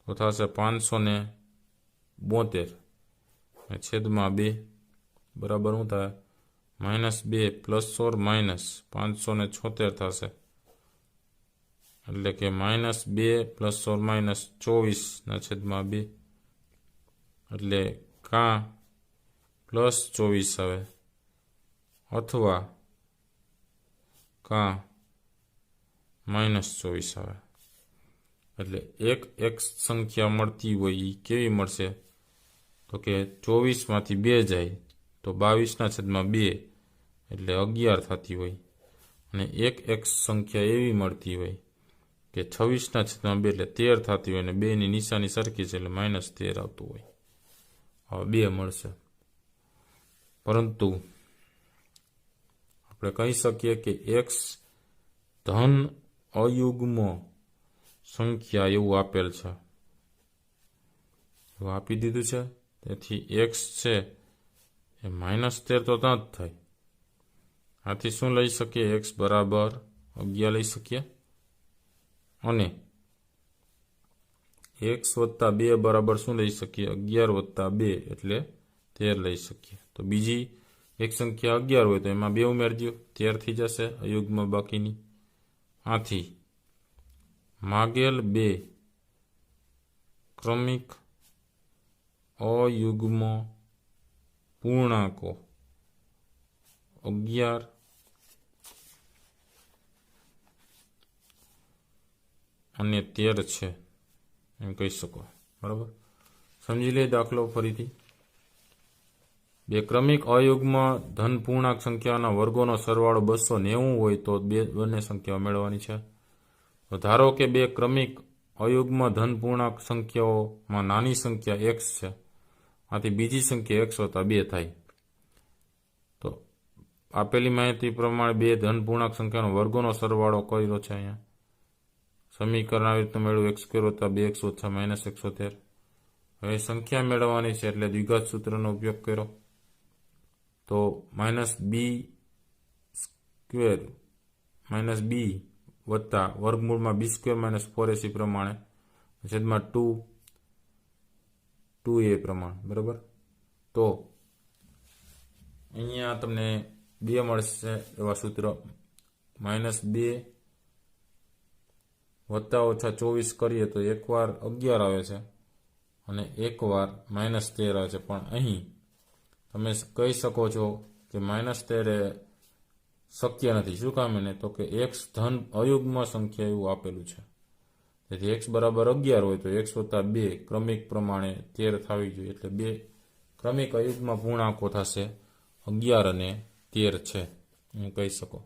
તો થશે 572 છેદમાં 2 બરાબર શું થાય -2 પ્લસ ઓર માઇનસ 576 થશે એટલે કે -2 પ્લસ ઓર માઇનસ 24 છેદમાં 2 એટલે કાં +24 આવે અથવા કાં -24 આવે એટલે એક x સંખ્યા મળતી હોય એ કેવી મળશે તો કે 24માંથી 2 જાય તો 22/2 એટલે 11 થતી હોય અને એક x સંખ્યા એવી મળતી હોય કે 26/2 એટલે 13 થતી હોય અને 2ની નિશાની સરખી છે એટલે -13 આવતું હોય હવે 2 મળશે પરંતુ આપણે કહી શકીએ કે x ધન અયુગ્મ સંખ્યા એવું આપેલ છે એવું આપી દીધું છે તેથી x છે એ -13 તો ત્યાં જ થાય આથી શું લઈ શકીએ x બરાબર 11 લઈ શકીએ અને x વત્તા 2 બરાબર શું લઈ શકીએ 11 વત્તા 2 એટલે 13 લઈ શકીએ તો બીજી એક સંખ્યા 11 હોય તો એમાં 2 ઉમેરજો 13 થઈ જશે અયુગ્મ બાકીની આથી માગેલ 2 ક્રમિક અયુગ્મ પૂર્ણાંકો 11 અને 13 છે એમ કહી શકો બરાબર સમજી લે દાખલો ફરીથી બે ક્રમિક અયુગ્મ ધન પૂર્ણાંક સંખ્યાના વર્ગોનો સરવાળો 290 હોય તો બંને સંખ્યાઓ મેળવવાની છે તો ધારો કે બે ક્રમિક અયુગ્મ ધન પૂર્ણાંક સંખ્યાઓમાં નાની સંખ્યા x છે આથી બીજી સંખ્યા x વત્તા 2 થાય તો આપેલી માહિતી પ્રમાણે બે ધન પૂર્ણાંક સંખ્યાનો વર્ગોનો સરવાળો કર્યો છે અહીંયા સમીકરણ આવી રીતે મેળવ્યું x સ્ક્વેર વત્તા 2x ઓછા -113 હવે સંખ્યા મેળવવાની છે એટલે દ્વિઘાત સૂત્રનો ઉપયોગ કર્યો તો -b સ્ક્વેર -b વત્તા વર્ગમૂળમાં b સ્ક્વેર માઇનસ 4ac પ્રમાણે છેદમાં 2a પ્રમાણે બરાબર તો અહીંયા તમને 2 મળશે એવા સૂત્ર -2 વત્તા ઓછા 24 કરીએ તો એકવાર 11 આવે છે અને એકવાર -13 આવે છે પણ અહીં તમે કહી શકો છો કે -13 એ શક્ય નથી શું કામ એને તો કે x ધન અયુગ્મ સંખ્યા એવું આપેલું છે તેથી x બરાબર 11 હોય તો x વત્તા 2 ક્રમિક પ્રમાણે 13 થવી જોઈએ એટલે 2 ક્રમિક અયુગ્મ પૂર્ણાંકો થશે 11 અને 13 છે એમ કહી શકો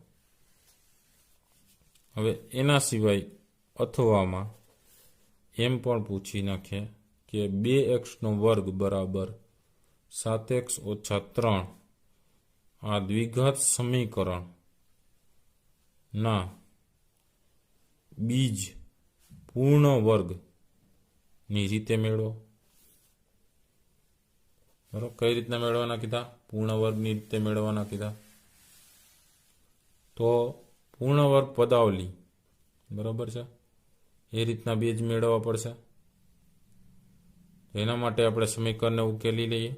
હવે એના સિવાય અથવામાં એમ પણ પૂછી નાખે કે 2x નો વર્ગ બરાબર 7x ઓછા 3 આ દ્વિઘાત સમીકરણ ના બીજ પૂર્ણ વર્ગ ની રીતે મેળવો બરાબર કઈ રીતના મેળવવાના કીધા પૂર્ણ વર્ગની રીતે મેળવવાના કીધા તો પૂર્ણ વર્ગ પદાવલી બરાબર છે એ રીતના બીજ મેળવવા પડશે એના માટે આપણે સમીકરણને ઉકેલી લઈએ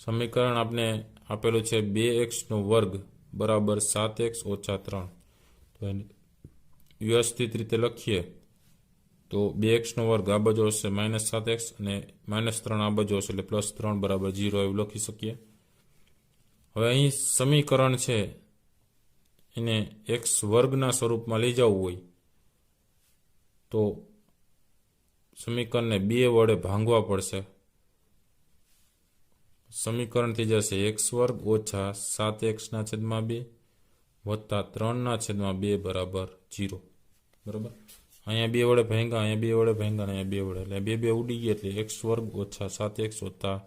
સમીકરણ આપણે આપેલું છે 2x નો વર્ગ બરાબર 7x ઓછા 3 તો વ્યવસ્થિત રીતે લખીએ તો 2x નો વર્ગ આ બાજુ હશે -7x અને -3 આ બાજુ હશે એટલે +3 બરાબર 0 એવું લખી શકીએ. હવે અહીં સમીકરણ છે એને x વર્ગના સ્વરૂપમાં લઈ જવું હોય તો સમીકરણને 2 વડે ભાંગવા પડશે. સમીકરણ થઈ જશે x વર્ગ ઓછા 7x/2 વત્તા 3/2 બરાબર 0. બરાબર, અહીંયા 2 વડે ભાંગ્યા, અહીંયા 2 વડે ભાંગ્યા, અહીંયા 2 વડે એટલે 2 ઉડી ગયા એટલે x વર્ગ ઓછા 7x વત્તા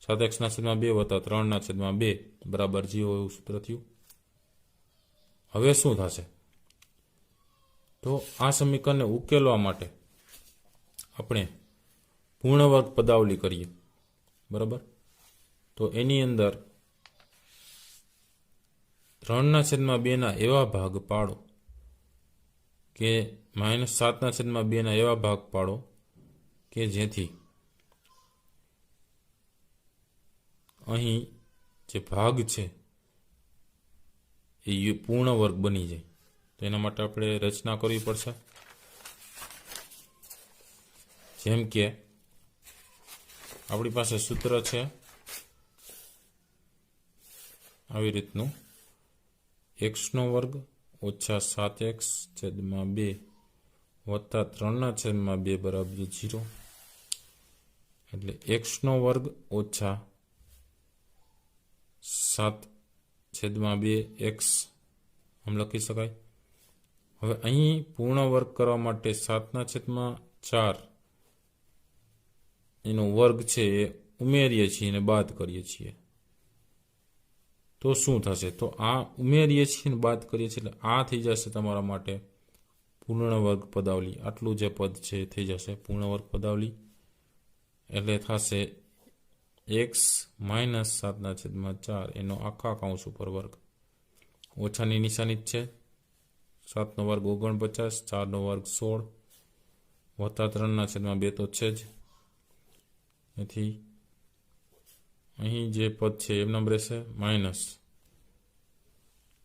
7x/2 વત્તા 3/2 બરાબર 0 એવું સૂત્ર થયું. હવે શું થશે? તો આ સમીકરણને ઉકેલવા માટે આપણે પૂર્ણ વર્ગ પદાવલી કરીએ. બરાબર, તો એની અંદર 3/2 ના એવા ભાગ પાડો કે -7/2 ના એવા ભાગ પાડો કે જેથી અહીં જે ભાગ છે એ પૂર્ણ વર્ગ બની જાય. તો એના માટે આપણે રચના કરવી પડશે. જેમ કે આપણી પાસે સૂત્ર છે આવી રીતનું x² ઓછા 7x/2 વત્તા 3/2 બરાબર 0 એટલે x² ઓછા 7/2x આમ લખી શકાય. હવે અહીં પૂર્ણ વર્ગ કરવા માટે 7/4 એનો વર્ગ છે એ ઉમેરીએ છીએ અને બાદ કરીએ છીએ તો શું થશે? તો આ ઉમેરીએ છીએ અને બાદ કરીએ છીએ એટલે આ થઈ જશે તમારા માટે પૂર્ણ વર્ગ પદાવલી. આટલું જે પદ છે એ થઈ જશે પૂર્ણ વર્ગ પદાવલી. એટલે થશે x - 7/4 એનો આખા કૌંસ ઉપર વર્ગ, ઓછાની નિશાની જ છે, 7 નો વર્ગ 49, 4 નો વર્ગ 16 વત્તા 3/2 તો છે જ. એથી અહીં જે પદ છે એમનામ રહેશે, માઇનસ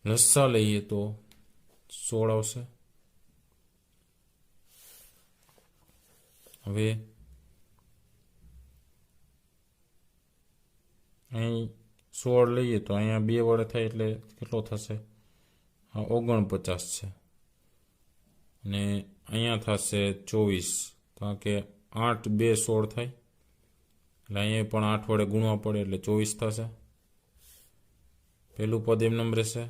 લસા લઈએ તો 16 આવશે. હવે અહીં 16 લઈએ તો અહીંયા 2 વડે થાય એટલે કેટલો થશે? 49 છે. અને અહીંયા થશે 24 કારણ કે 8 2 16 થાય એટલે અહીંયા પણ 8 વડે ગુણવા પડે એટલે 24 થશે. પહેલું પદ એમ નંબર રહેશે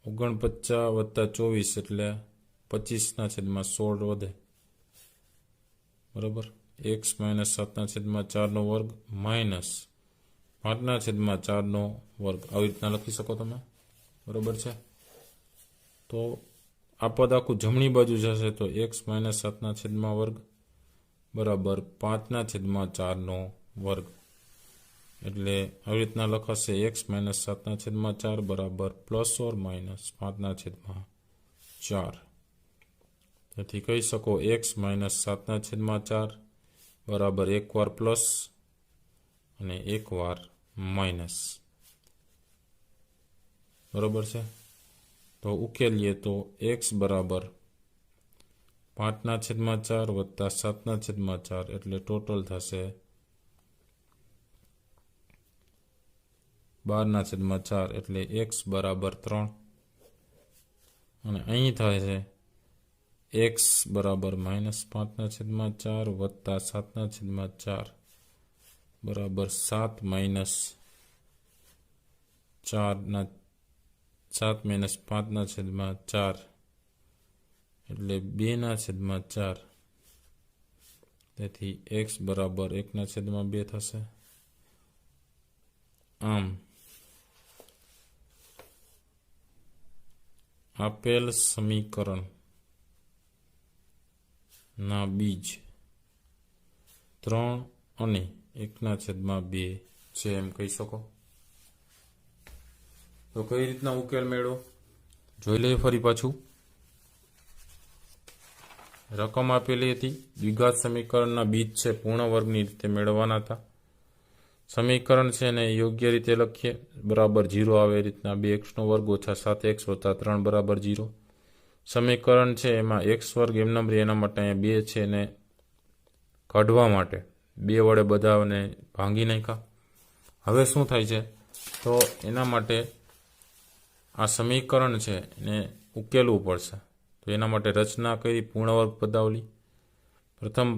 49 વત્તા 24 એટલે 25/16 વધે. બરાબર, x - 7/4 નો વર્ગ માઇનસ 5/4 નો વર્ગ આવી રીતના લખી શકો તમે. બરાબર છે. તો આ પદ આખું જમણી બાજુ જશે તો x - 7/2 વર્ગ બરાબર 5/4 નો વર્ગ એટલે આવી રીતના લખાશે x - 7/4 બરાબર ±5/4. તેથી કહી શકો x - 7/4 બરાબર એક વાર પ્લસ અને એક વાર માઇનસ. બરાબર છે. તો ઉકેલીએ તો x બરાબર 5/4 વત્તા 7/4 એટલે ટોટલ થશે 12/4 એટલે x બરાબર 3 અને અહીં થાય છે x બરાબર -5/4 વત્તા 7/4 બરાબર 7 - 5/4 એટલે 2/4. તેથી x બરાબર 1/2 થશે. આમ આપેલ સમીકરણ ના બીજ 3 અને 1/2 છે એમ કહી શકો. તો કઈ રીતના ઉકેલ મેળવો જોઈ લઈએ ફરી પાછું. રકમ આપેલી હતી, દ્વિઘાત સમીકરણના બીજ છે પૂર્ણ વર્ગની રીતે મેળવવાના હતા. સમીકરણ છે એને યોગ્ય રીતે લખીએ. બરાબર 0 આવે એ રીતના 2x² ઓછા 7x વત્તા 3 બરાબર 0. સમીકરણ છે એમાં x વર્ગ એમ નંબર એના માટે અહીંયા 2 છે એને કાઢવા માટે 2 વડે બધાને ભાંગી નાખ્યા. હવે શું થાય છે તો એના માટે આ સમીકરણ છે એને ઉકેલવું પડશે. તો એના માટે રચના કરી પૂર્ણવર્ગ પદાવલી. પ્રથમ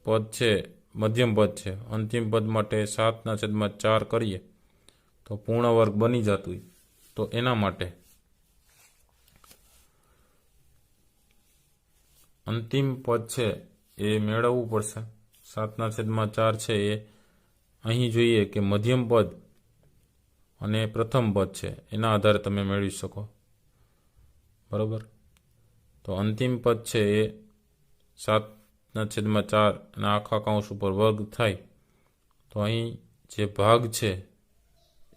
પદ છે મધ્યમ પદ છે, અંતિમ પદ માટે 7/4 કરીએ તો પૂર્ણવર્ગ બની જતું. તો એના માટે અંતિમ પદ છે એ મેળવવું પડશે. 7/4 છે એ અહીં જોઈએ કે મધ્યમ પદ અને પ્રથમ પદ છે એના આધારે તમે મેળવી શકો. બરાબર. તો અંતિમ પદ છે એ 7/4 અને આખા કૌંસ ઉપર વર્ગ થાય. તો અહીં જે ભાગ છે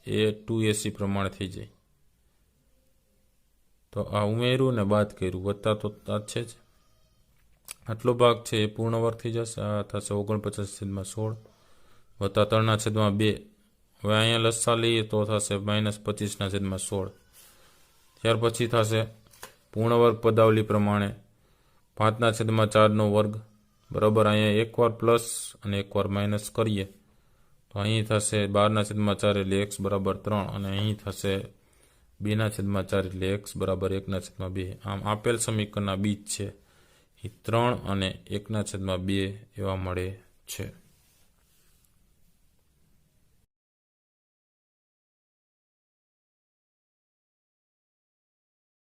એ 2ac પ્રમાણે થઈ જાય. તો આ ઉમેર્યું ને બાદ કર્યું, વત્તા તો આ છે જ. આટલો ભાગ છે એ પૂર્ણ વર્ગ થઈ જશે. આ થશે 49/16 વત્તા 3/2. હવે અહીંયા લસા લઈએ તો થશે -25/16. ત્યાર પછી થશે પૂર્ણવર્ગ પદાવલી પ્રમાણે 5/4નો વર્ગ બરાબર. અહીંયા એકવાર પ્લસ અને એકવાર માઇનસ કરીએ તો અહીં થશે 12/4 એટલે x બરાબર 3 અને અહીં થશે 2/4 એટલે x બરાબર 1/2. આમ આપેલ સમીકરણના બીજ છે એ 3 અને 1/2 એવા મળે છે.